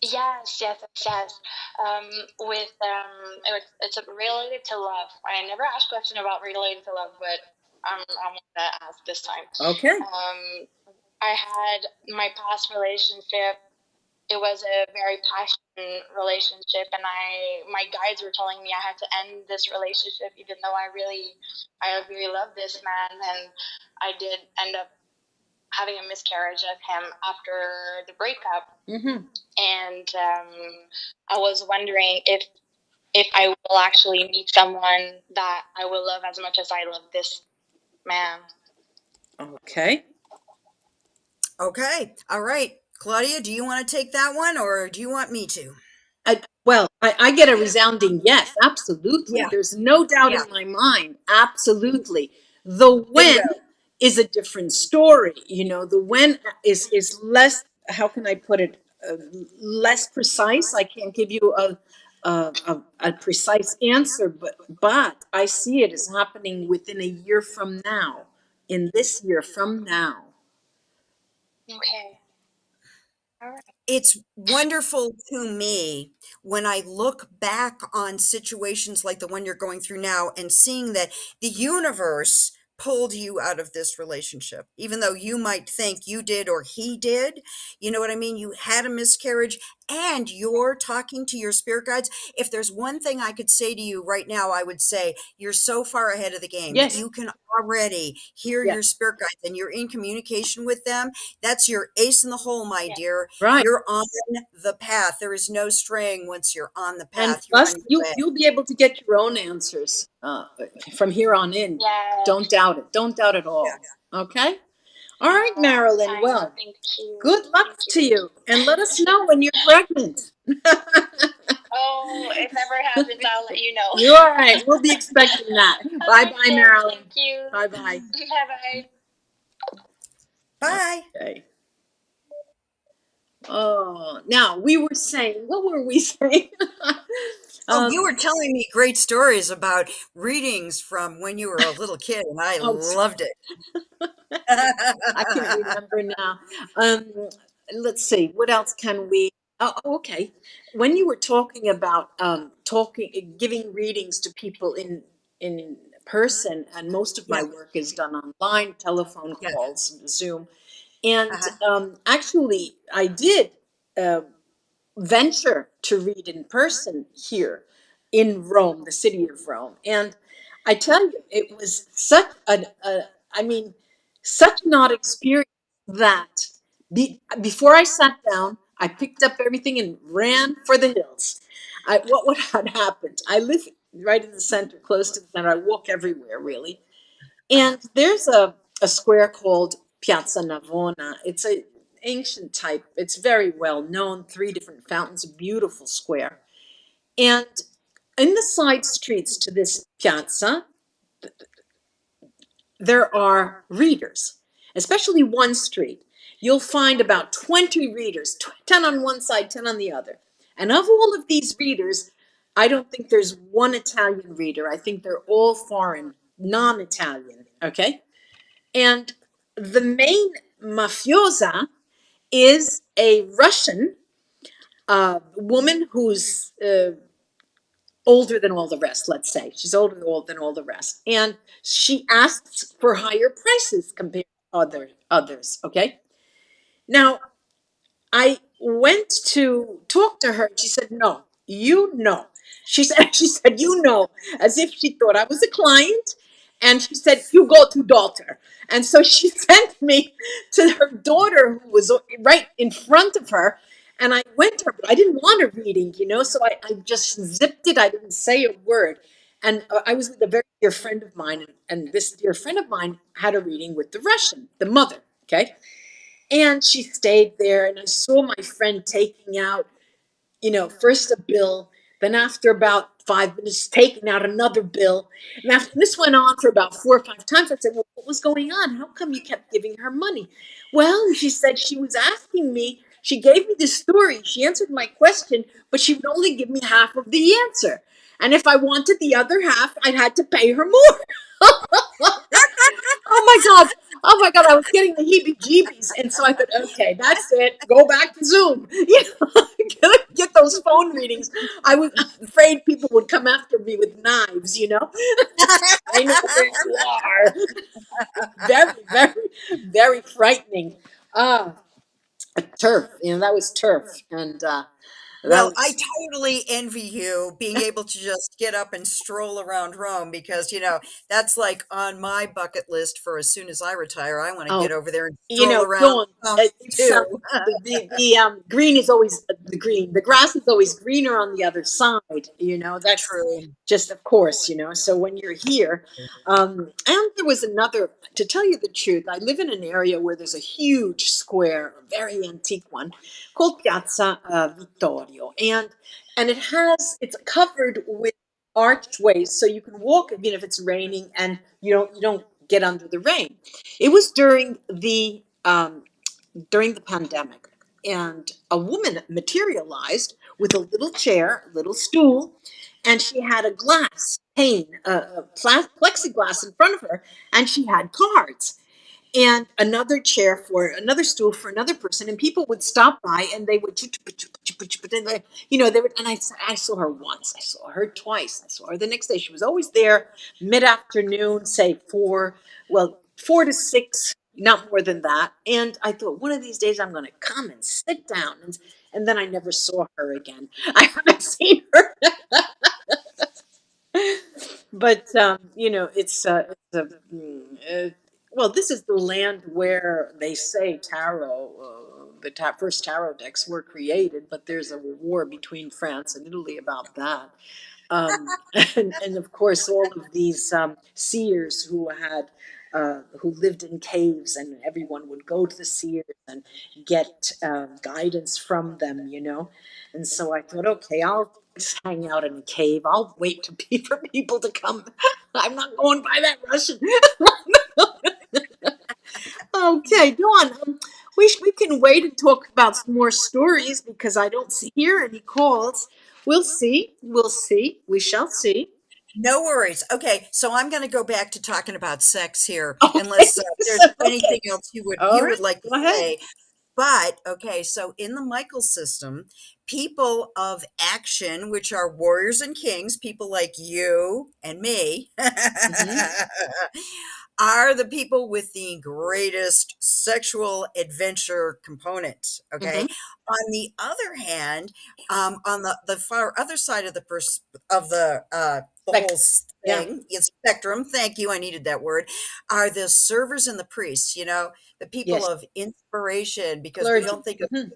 Yes, yes, yes, yes. It's related to love. I never asked a question about related to love, but I want to ask this time. Okay. I had my past relationship. It was a very passionate relationship, and my guides were telling me I had to end this relationship, even though I really love this man, and I did end up having a miscarriage of him after the breakup. Mm-hmm. And I was wondering if I will actually meet someone that I will love as much as I love this man. Okay. Okay. All right. Claudia, do you want to take that one, or do you want me to? I get a resounding yes, absolutely. Yeah. There's no doubt Yeah. in my mind. Absolutely. The when Bingo. is a different story. You know, the when is less, how can I put it, less precise. I can't give you a precise answer, but I see it as happening within a year from now, in this year from now. Okay. All right. It's wonderful to me when I look back on situations like the one you're going through now and seeing that the universe pulled you out of this relationship, even though you might think you did or he did. You know what I mean? You had a miscarriage and you're talking to your spirit guides. If there's one thing I could say to you right now, I would say you're so far ahead of the game that Yes. you can already hear Yeah. your spirit guides and you're in communication with them. That's your ace in the hole, my Yeah. dear. Right. You're on the path. There is no straying once you're on the And path. You're plus, on your way. you'll be able to get your own answers from here on in. Yeah. Don't doubt it. Don't doubt at Yeah. all. Okay. All No, right, Marilyn. I know. Well, Thank you. good luck Thank you. to Thank you, and let us know when you're pregnant. Oh, if ever happens, I'll let you know. You're all right. We'll be expecting that. Bye, bye, Okay. Marilyn. Thank you. Bye, bye. Bye bye. Bye. Okay. Oh, now we were saying, what were we saying? Oh, um, you were telling me great stories about readings from when you were a little kid, and I oh, loved it. I can't remember now. Um, let's see, what else can we? Okay. When you were talking about giving readings to people in person, and most of my Yeah, work is done online, telephone yeah. calls, Zoom, and Uh-huh. actually, I did. Uh, Venture to read in person here in Rome, the city of Rome. And I tell you, it was such I mean, such an odd experience that before I sat down, I picked up everything and ran for the hills. What had happened? I live right in the center, close to the center. I walk everywhere, really. Uh-huh. And there's a square called Piazza Navona. It's a ancient type. It's very well known. Three different fountains, a beautiful square. And in the side streets to this piazza, there are readers, especially one street. You'll find about 20 readers, 10 on one side, 10 on the other. And of all of these readers, I don't think there's one Italian reader. I think they're all foreign, non Italian. Okay. And the main mafiosa is a Russian woman who's older than all the rest, let's say. She's older than all the rest. And she asks for higher prices compared to others. Okay. Now, I went to talk to her and she said, no, you know. She said, you know, as if she thought I was a client. And she said, you go to daughter. And so she sent me to her daughter who was right in front of her. And I went to her, but I didn't want a reading, so I just zipped it. I didn't say a word. And I was with a very dear friend of mine. And this dear friend of mine had a reading with the Russian, the mother. Okay. And she stayed there, and I saw my friend taking out, first a bill, then after about 5 minutes, taking out another bill. And after this went on for about 4 or 5 times, I said, well, what was going on? How come you kept giving her money? Well, she said she was asking me, she gave me this story, she answered my question, but she would only give me half of the answer. And if I wanted the other half, I'd had to pay her more. Oh my God. Oh my God. I was getting the heebie jeebies. And so I thought, okay, that's it. Go back to Zoom. Get those phone readings. I was afraid people would come after me with knives. I know where you are. Very, very, very frightening. Ah, turf. That was turf. And that Well, I was, totally envy you being able to just get up and stroll around Rome because, that's like on my bucket list for as soon as I retire. I want to oh, get over there and stroll around Dawn, it's too. the green is always the green. The grass is always greener on the other side. That's True. just of course. So when you're here, and there was another. To tell you the truth, I live in an area where there's a huge square, a very antique one, called Piazza Vittorio, and it's covered with archways, so you can walk even if it's raining, and you don't get under the rain. It was during the pandemic, and a woman materialized with a little chair, a little stool, and she had a glass pane, plexiglass in front of her, and she had cards and another chair for another stool for another person, and people would stop by and they would they would, and I saw her once, I saw her twice, I saw her the next day. She was always there mid-afternoon, say 4 to 6, not more than that. And I thought, one of these days I'm going to come and sit down, and then I never saw her again. I haven't seen her. But well, this is the land where they say tarot, first tarot decks were created, but there's a war between France and Italy about that. Um, and of course, all of these seers who lived in caves, and everyone would go to the seers and get guidance from them. And so I thought, okay, I'll just hang out in a cave. I'll wait for people to come. I'm not going by that Russian. Okay, Dawn. we can wait and talk about some more stories because I don't hear any calls. We'll see. We'll see. We shall see. No worries. Okay, so I'm going to go back to talking about sex here, Okay. unless So, there's okay. anything else you would All you right. would like to Go ahead. say. But okay, so in the Michael system, people of action, which are warriors and kings, people like you and me, Mm-hmm. are the people with the greatest sexual adventure component. Mm-hmm. Okay. On the other hand, on the far other side of the Like, whole yeah. thing, spectrum. Thank you. I needed that word. Are the servers and the priests? The people Yes. of inspiration, because we Clergy. don't think of Mm-hmm.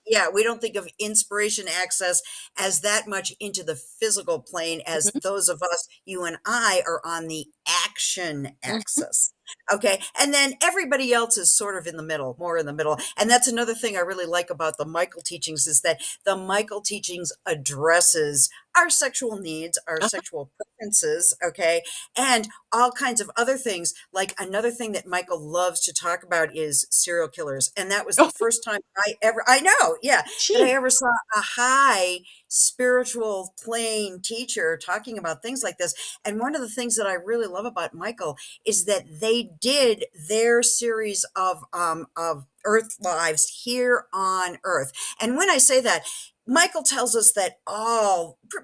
yeah, we don't think of inspiration access as that much into the physical plane as Mm-hmm. those of us, you and I, are on the action Mm-hmm. axis. Okay. And then everybody else is sort of in the middle, more in the middle. And that's another thing I really like about the Michael teachings is that the Michael teachings addresses our sexual needs, our Uh-huh. sexual preferences. Okay. And all kinds of other things. Like another thing that Michael loves to talk about is serial killers. And that was the Oh, first time I know, yeah, that I gee. ever saw a high spiritual plane teacher talking about things like this. And one of the things that I really love about Michael is that they did their series of Earth lives here on Earth. And when I say that, Michael tells us that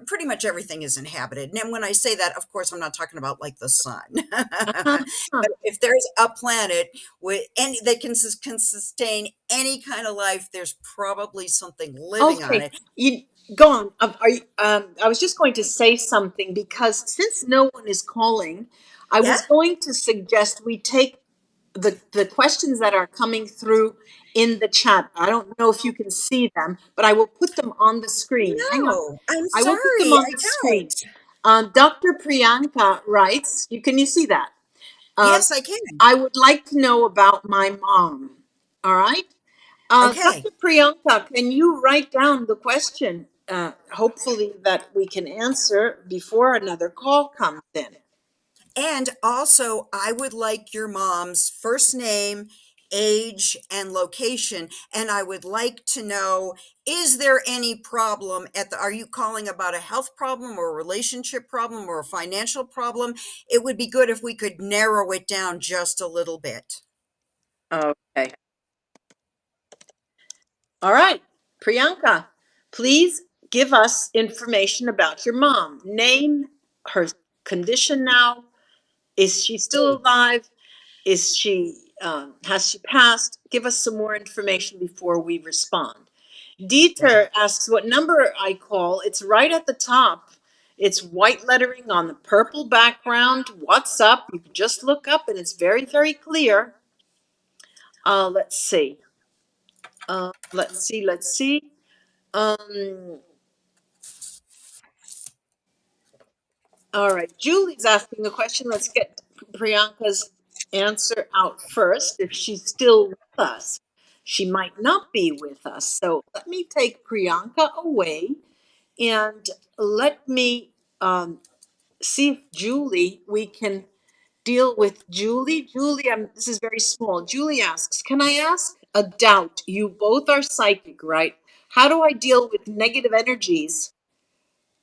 pretty much everything is inhabited. And when I say that, of course, I'm not talking about like the sun. Uh-huh. But if there's a planet with any that can sustain any kind of life, there's probably something living on Okay, it. you go on. I was just going to say something because since no one is calling, I Yeah? was going to suggest we take the questions that are coming through in the chat. I don't know if you can see them, but I will put them on the screen. Hang on. No, I'm I will put them sorry, on I the screen. don't. Dr. Priyanka writes, can you see that? Um, Yes, I can. I would like to know about my mom. All right. Okay. Dr. Priyanka, can you write down the question? Hopefully that we can answer before another call comes in. And also, I would like your mom's first name, age, and location. And I would like to know, is there any problem are you calling about a health problem or a relationship problem or a financial problem? It would be good if we could narrow it down just a little bit. Okay. All right. Priyanka, please give us information about your mom. Name, her condition now. Is she still alive? Is she, has she passed? Give us some more information before we respond. Dieter asks what number I call. It's right at the top. It's white lettering on the purple background. What's up? You can just look up and it's very, very clear. Let's see. Let's see. Um, all right. Julie's asking a question. Let's get Priyanka's answer out first. If she's still with us, she might not be with us. So let me take Priyanka away and let me see if Julie, we can deal with Julie. Julie, this is very small. Julie asks, can I ask a doubt? You both are psychic, right? How do I deal with negative energies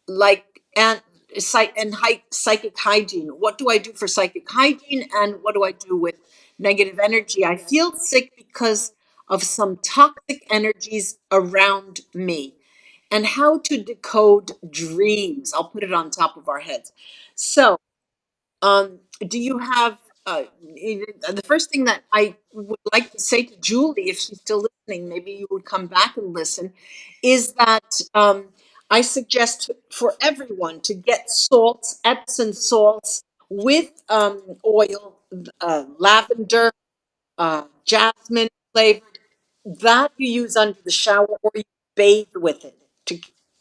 like and psychic hygiene? What do I do for psychic hygiene and what do I do with negative energy? I feel sick because of some toxic energies around me and how to decode dreams. I'll put it on top of our heads. So, do you have the first thing that I would like to say to Julie, if she's still listening, maybe you would come back and listen, is that I suggest for everyone to get salts, Epsom salts with oil, lavender, jasmine flavored, that you use under the shower or you bathe with it.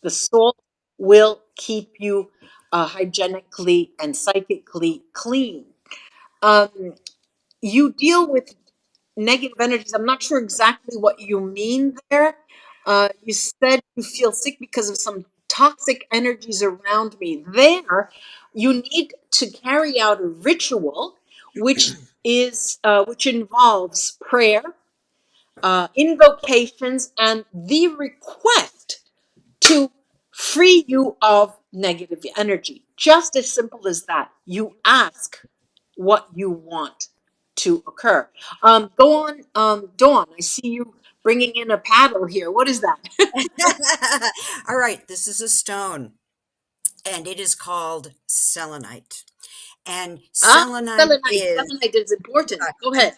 The salt will keep you hygienically and psychically clean. Um, you deal with negative energies. I'm not sure exactly what you mean there. You said you feel sick because of some toxic energies around me. There, you need to carry out a ritual, which which involves prayer, invocations and the request to free you of negative energy. Just as simple as that. You ask what you want to occur. Go on, Dawn. I see you bringing in a paddle here. What is that? All right, this is a stone, and it is called selenite. And Ah, selenite selenite. is, Selenite is important. Go I'm ahead.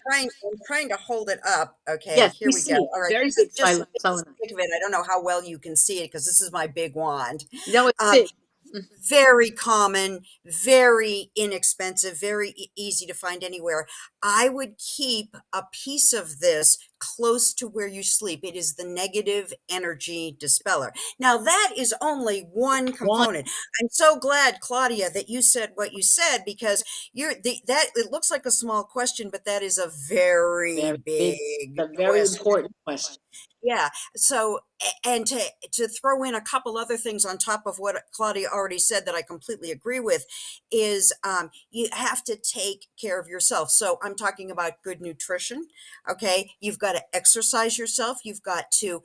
trying to hold it up. Okay, Yes, here we we go. see All right, very this is big just silent a selenite. stick of it. I don't know how well you can see it because this is my big wand. No, it's Um, big. Mhm. very common, very inexpensive, very easy to find anywhere. I would keep a piece of this close to where you sleep. It is the negative energy dispeller. Now, that is only one One, component. I'm so glad, Claudia, that you said what you said because that it looks like a small question, but that is a very very big, big a very question. important question. Yeah. So, and to throw in a couple other things on top of what Claudia already said that I completely agree with is you have to take care of yourself. So I'm talking about good nutrition. Okay. You've got to exercise yourself. You've got to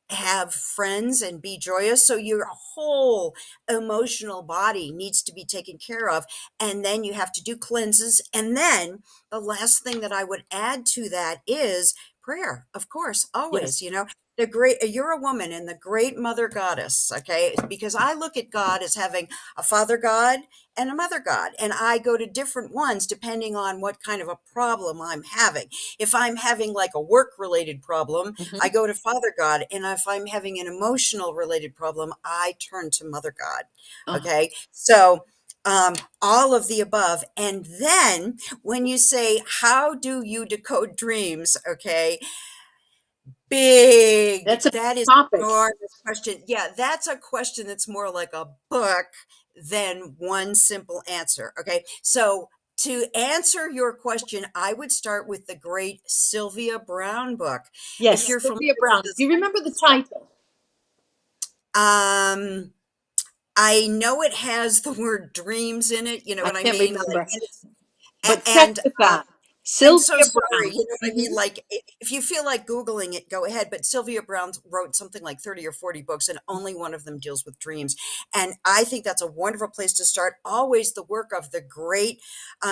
have friends and be joyous. So your whole emotional body needs to be taken care of. And then you have to do cleanses. And then the last thing that I would add to that is prayer, of course, always, Yes. the great, you're a woman and the great mother goddess. Okay. Because I look at God as having a father God and a mother God, and I go to different ones depending on what kind of a problem I'm having. If I'm having like a work related problem, I Mhm. go to Father God. And if I'm having an emotional related problem, I turn to Mother God. Uh, Okay. So, all of the above. And then when you say, how do you decode dreams? Okay. Big. that's a That is an topic. enormous question. Yeah. That's a question that's more like a book than one simple answer. Okay. So, to answer your question, I would start with the great Sylvia Brown book. If Yes, you're familiar Sylvia with Brown. Do you remember the this, title? um, I know it has the word dreams in it. You know I what I can't mean? Like, remember, and but check and with that. I'm so Sylvia sorry. Brown. You know what I mean? Hmm. Like, if you feel like Googling it, go ahead. But Sylvia Brown wrote something like 30 or 40 books, and only one of them deals with dreams. And I think that's a wonderful place to start. Always the work of the great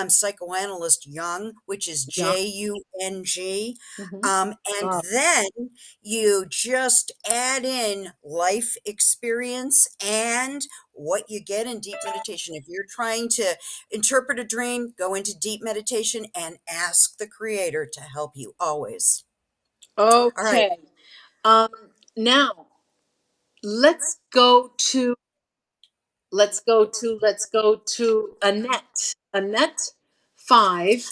psychoanalyst Jung, which is Yeah. Jung. Hmm. And then you just add in life experience and what you get in deep meditation. If you're trying to interpret a dream, go into deep meditation and ask the creator to help you always. All right. Okay. Um, Now let's go to let's go to Annette. Annette 5,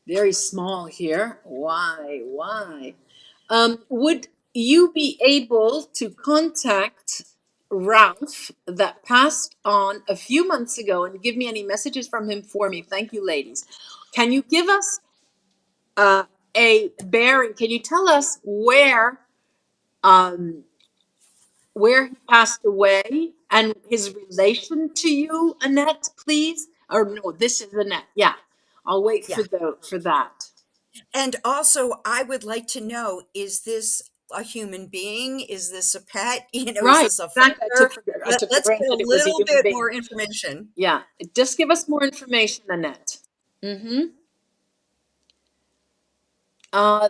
very small here. Why? Would you be able to contact Ralph that passed on a few months ago and give me any messages from him for me? Thank you, ladies. Can you give us uh, a bearing? Can you tell us um, where he passed away and his relation to you, Annette, please? Or no, this is Annette. Yeah, I'll wait Yeah. for that. And also, I would like to know, is this a human being? Is this a pet? Is Right. this a In fact, father? I took for Let's get a granted it was a little human bit being. more information. Yeah, just give us more information, Annette. Mm-hmm.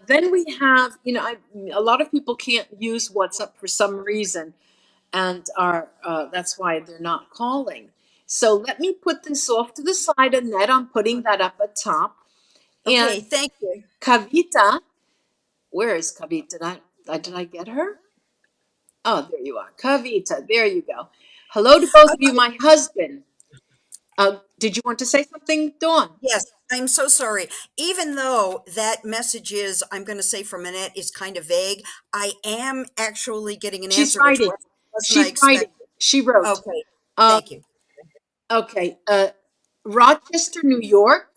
Then we have, a lot of people can't use WhatsApp for some reason, and are that's why they're not calling. So let me put this off to the side, Annette. I'm putting that up at top. And Okay, thank you. Kavita, where is Kavita? Did I get her? Oh, there you are, Kavita. There you go. Hello to both of you. My husband. Did you want to say something, Dawn? Yes, I'm so sorry. Even though that message is, I'm going to say for a minute, is kind of vague, I am actually getting an She's answer, which writing. wasn't I She's writing. expected. She wrote. Okay, Um, thank you. okay. Rochester, New York.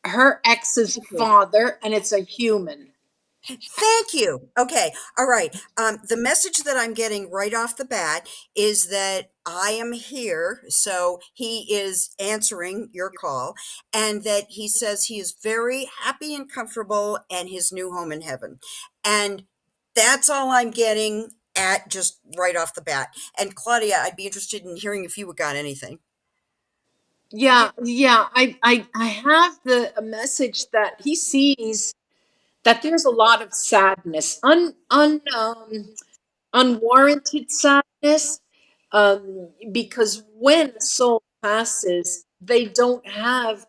Her ex's Okay. father, and it's a human. Thank you. Okay. All right. The message that I'm getting right off the bat is that I am here. So he is answering your call, and that he says he is very happy and comfortable in his new home in heaven. And that's all I'm getting at just right off the bat. And Claudia, I'd be interested in hearing if you got anything. Yeah. I have the a message that he sees that there's a lot of sadness, unwarranted sadness, because when a soul passes, they don't have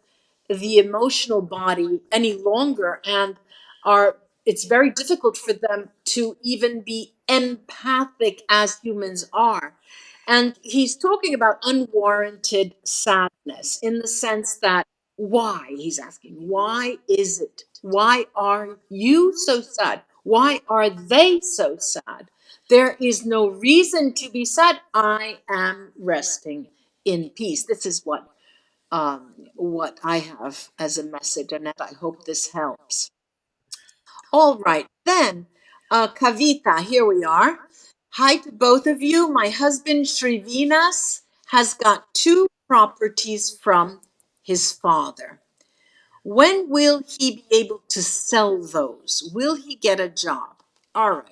the emotional body any longer, and are it's very difficult for them to even be empathic as humans are. And he's talking about unwarranted sadness in the sense that why, he's asking, why is it? Why are you so sad? Why are they so sad? There is no reason to be sad. I am resting in peace. This is what I have as a message, Annette. I hope this helps. All right, then, Kavita, here we are. Hi to both of you. My husband Srivinas has got two properties from his father. When will he be able to sell those? Will he get a job? All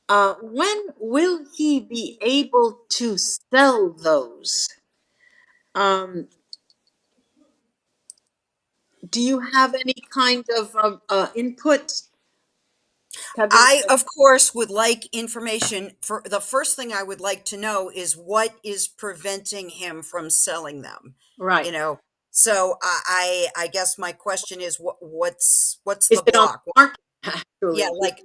right. When will he be able to sell those? Um, do you have any kind of input, I, Kavita? of course, would like information. For the first thing I would like to know is what is preventing him from selling them. Right. You know, so I guess my question is what's Is the it on block? the market? Yeah, Actually, like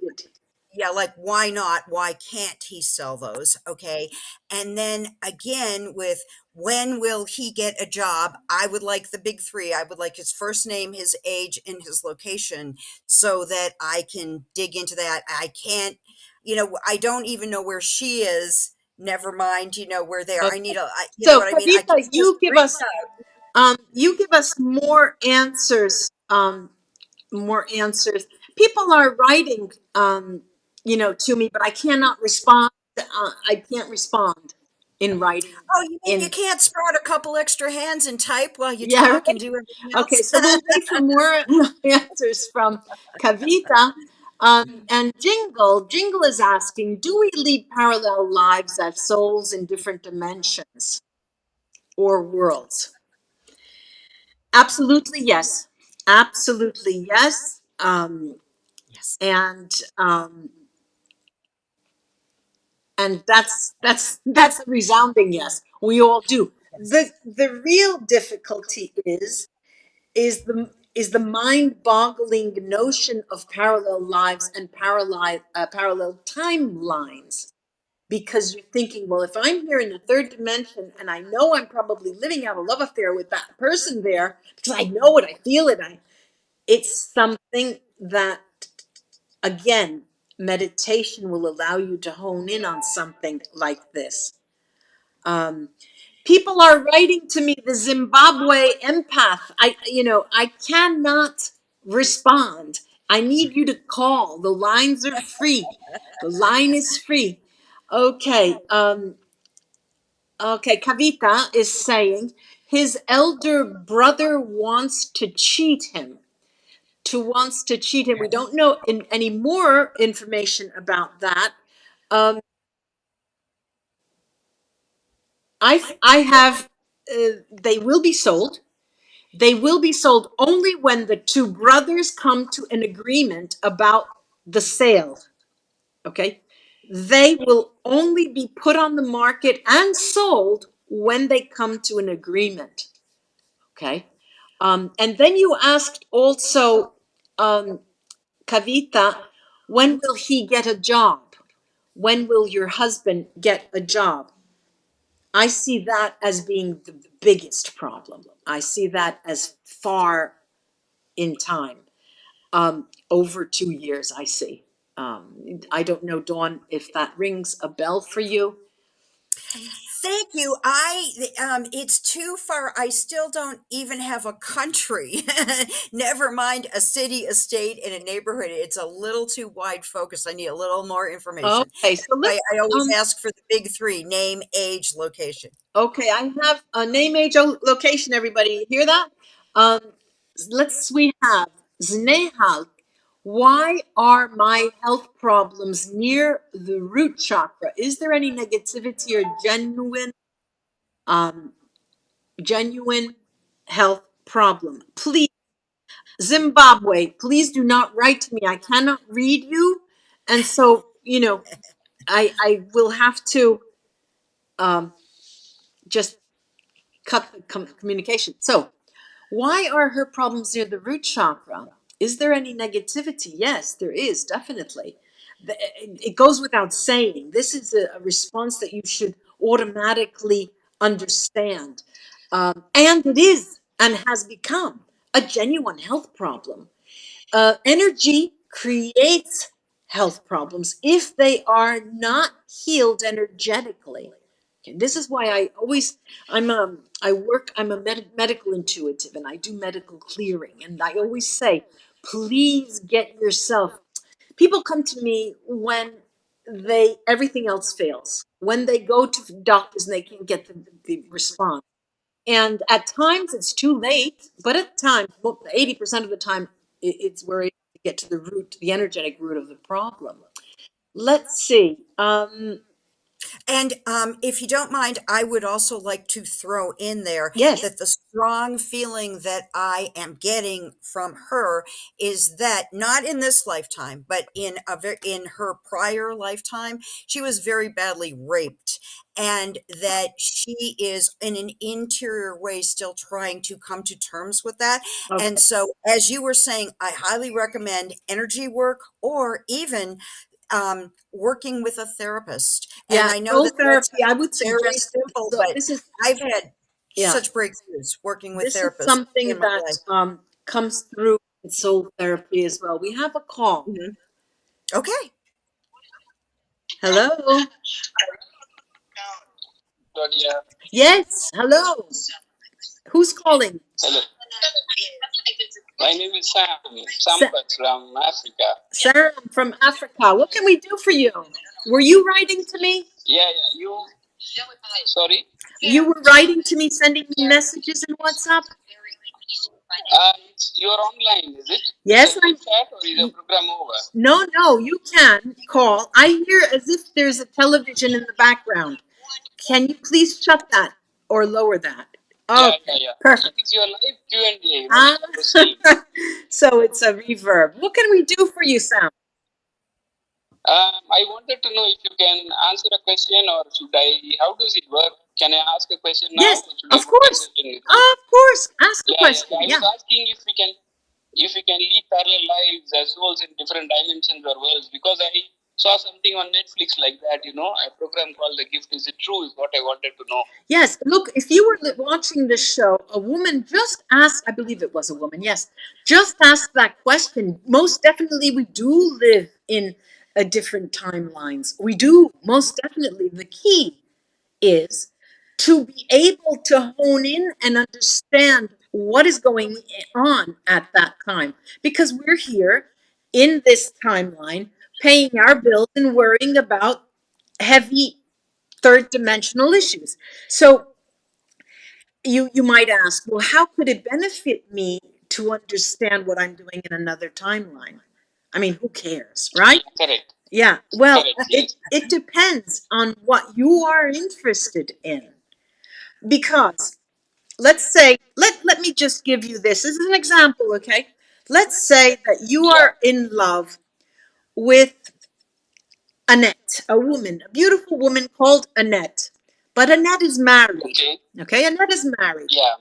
yeah, like why not? Why can't he sell those? Okay. And then again, with when will he get a job? I would like the big three. I would like his first name, his age, and his location so that I can dig into that. I can't, I don't even know where she is. Never mind, where they are. I need okay. a, you know So, what I mean? I Kavita, just reach out. you give us more answers. More answers. People are writing, to me, but I cannot respond. I can't respond in writing. Oh, you mean you In can't sprout a couple extra hands and type while you Yeah, talk and right. do everything Okay, else? so we'll wait for more answers from Kavita. And Jingle is asking, do we lead parallel lives as souls in different dimensions or worlds? Absolutely, yes. Absolutely, yes. Yes. And that's a resounding yes. We all do. The Yes. the real difficulty is the mind-boggling notion of parallel lives and parallel timelines. Because you're thinking, well, if I'm here in the third dimension and I know I'm probably living out a love affair with that person there because I know it, I feel it, it's something that, again, meditation will allow you to hone in on something like this. Um, People are writing to me, the Zimbabwe empath. I cannot respond. I need you to call. The lines are free. The line is free. Okay. Okay. Kavita is saying his elder brother wants to cheat him. We don't know any more information about that. Um, I have. They will be sold. They will be sold only when the two brothers come to an agreement about the sale. Okay. They will only be put on the market and sold when they come to an agreement. Okay. And then you asked also, Kavita, when will he get a job? When will your husband get a job? I see that as being the biggest problem. I see that as far in time. Over 2 years, I see. I don't know, Dawn, if that rings a bell for you. Thank you. It's too far. I still don't even have a country. Never mind a city, a state, and a neighborhood. It's a little too wide focus. I need a little more information. Okay, so That's why let's I always ask for the big three: name, age, location. okay, I have a name, age, location, everybody. Hear that? Um, we have Znehal. Why are my health problems near the root chakra? Is there any negativity or um, genuine health problem? Please, Zimbabwe, please do not write to me. I cannot read you. And so, I will have to um, just cut the communication. So, why are her problems near the root chakra? Is there any negativity? Yes, there is, definitely. It goes without saying. This is a response that you should automatically understand. And it is and has become a genuine health problem. Energy creates health problems if they are not healed energetically. Okay, this is why I'm a medical intuitive and I do medical clearing. And I always say, please get yourself. People come to me when everything else fails, when they go to doctors and they can't get the response. And at times it's too late, but at times, well, 80% of the time, we're able to get to the root, the energetic root of the problem. Let's see. And if you don't mind, I would also like to throw in there Yes. that the strong feeling that I am getting from her is that not in this lifetime, but in her prior lifetime, she was very badly raped, and that she is in an interior way still trying to come to terms with that. Okay. And so, as you were saying, I highly recommend energy work or even working with a therapist. And Yeah. I know Soul that that therapy. I sounds would very suggest. simple, So but this is I've had yeah. such breakthroughs working with This is therapists in something my that life. comes through in soul therapy as well. We have a call. Mhm. Okay. Hello. Claudia. Yes. Hello. Who's calling? Hello. My name is Sam. Sa- Sampat from Africa. Sarah from Africa. What can we do for you? Were you writing to me? Yeah, yeah. You. Sorry. You were writing to me, sending me messages in WhatsApp? You're online, is it? Yes, It's a I'm. good chat or is the program over? No, you can call. I hear as if there's a television in the background. Can you please shut that or lower that? Yeah, yeah, Okay, yeah. perfect. It is your live Q&A, Ah, I was saying. so it's a reverb. What can we do for you, Sam? I wanted to know if you can answer a question or should I, how does it work? Can I ask a question now Yes, or should I of book a course. session with you? Of course. Ask a Yeah, yeah, question. yeah. I Yeah. was asking if we can lead parallel lives as souls in different dimensions or worlds because I saw something on Netflix like that, a program called The Gift. Is it true? Is what I wanted to know. Yes, look, if you were watching this show, a woman just asked, I believe it was a woman, yes, just asked that question. Most definitely, we do live in a different timelines. We do, most definitely. The key is to be able to hone in and understand what is going on at that time. Because we're here in this timeline, paying our bills and worrying about heavy third dimensional issues. So you might ask, well, how could it benefit me to understand what I'm doing in another timeline? I mean, who cares, right? Correct. Yeah. Well, Correct. it Yes. it depends on what you are interested in. Because let's say, let me just give you this as an example, okay? Let's say that you Yeah. are in love with Annette, a woman, a beautiful woman called Annette. But Annette is married. Okay. Okay, Annette is married. Yeah.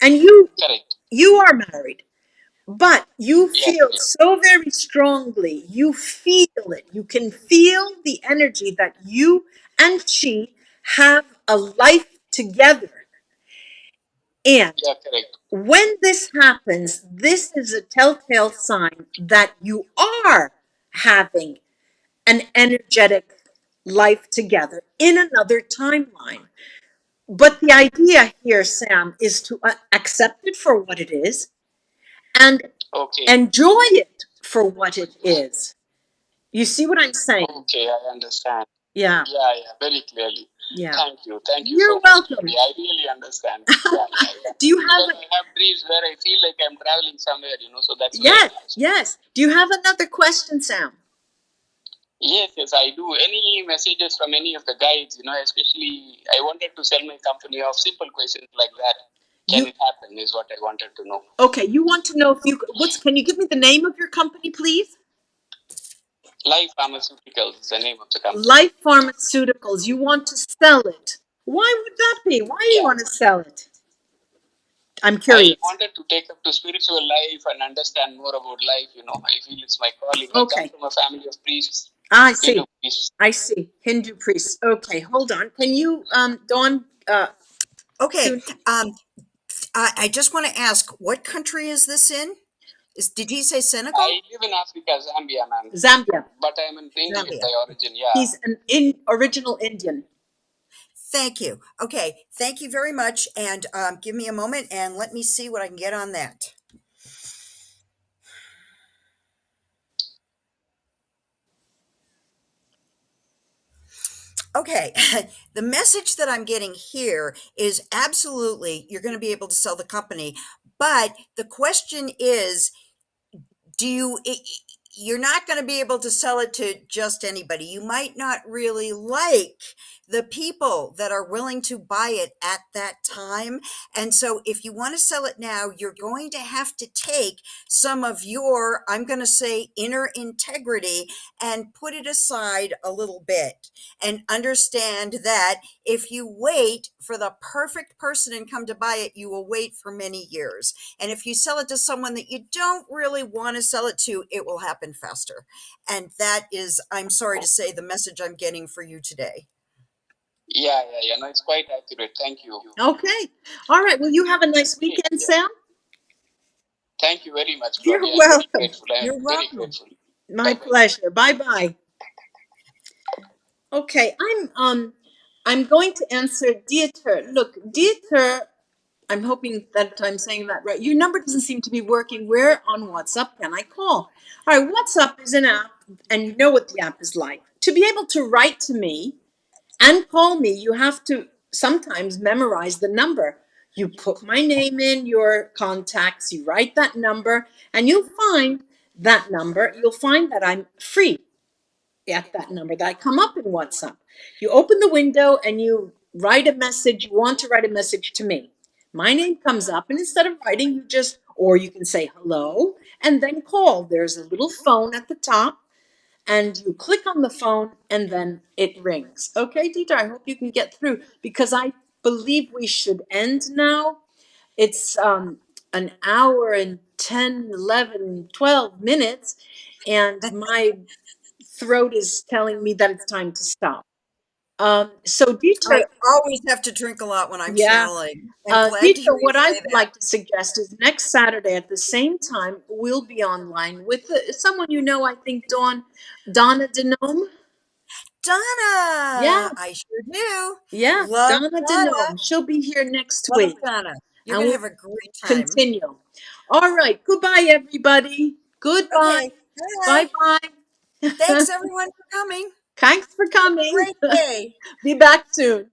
And you Correct. you are married. But you Yeah. feel Yeah. so very strongly. You feel it. You can feel the energy that you and she have a life together. And Yeah. Correct. when this happens, this is a telltale sign that you are having an energetic life together in another timeline. But the idea here, Sam, is to accept it for what it is and Okay. enjoy it for what it is. You see what I'm saying? Okay, I understand. Yeah, Yeah, yeah, very clearly. yeah. Thank you. Thank you You're so much, welcome. Claudia. I really understand. Yeah, yeah, yeah. Do you have Because I have dreams where I feel like I'm traveling somewhere, so that's why yes, I asked. yes. Do you have another question, Sam? Yes, yes, I do. Any messages from any of the guides, especially I wanted to sell my company off, simple questions like that. Can You it happen is what I wanted to know. okay, you want to know if you can you give me the name of your company, please? Life Pharmaceuticals is the name of the company. Life Pharmaceuticals. You want to sell it. Why would that be? Why do you want to sell it? I'm I curious. wanted to take up to spiritual life and understand more about life. I feel it's my calling. I come Okay. from a family of priests, I see. Hindu priests. I see. Hindu priests. Okay, hold on. Can you, Dawn, Okay. soon? I just want to ask, what country is this in? Did he say Senegal? I live in Africa, Zambia, ma'am. Zambia. But I'm an Indian Zambia. by origin, yeah. He's an original Indian. Thank you. Okay. Thank you very much. And give me a moment and let me see what I can get on that. Okay, the message that I'm getting here is absolutely you're going to be able to sell the company. But the question is, do you, you're not going to be able to sell it to just anybody. You might not really like the people that are willing to buy it at that time. And so if you want to sell it now, you're going to have to take some of your, I'm going to say, inner integrity and put it aside a little bit and understand that if you wait for the perfect person and come to buy it, you will wait for many years. And if you sell it to someone that you don't really want to sell it to, it will happen faster. And that is, I'm sorry to say, the message I'm getting for you today. Yeah. No, it's quite accurate. Thank you. Okay. All right. Well, you have a nice weekend, Sam. Thank you very much, You're Claudia. I'm very welcome. grateful. I'm You're very welcome. grateful. My Bye-bye. pleasure. Bye bye. Okay, I'm going to answer Dieter. Look, Dieter, I'm hoping that I'm saying that right. Your number doesn't seem to be working. Where on WhatsApp can I call? All right, WhatsApp is an app, and you know what the app is like. To be able to write to me and call me, you have to sometimes memorize the number. You put my name in your contacts, you write that number, and you'll find that number. You'll find that I'm free at that number that I come up in WhatsApp. You open the window and you write a message. You want to write a message to me. My name comes up, and instead of writing, you just, or you can say hello and then call. There's a little phone at the top, and you click on the phone, and then it rings. Okay, Dieter, I hope you can get through because I believe we should end now. It's an hour and 10, 11, 12 minutes, and my throat is telling me that it's time to stop. So I Dieter, always have to drink a lot when I'm yeah, channeling. I'm glad to hear Dieter, you what I say would that. like to suggest is next Saturday at the same time, we'll be online with someone you know, I think Donna Denome. Yeah, Donna, I sure do. yeah, Love Donna Donna. Denome. She'll be here next Love week, Donna. You're and going to we'll have a great time. continue. All right, goodbye, everybody. Goodbye. Okay. Bye Bye. bye. Thanks everyone for coming. Thanks for Have a coming. great day. Be back soon.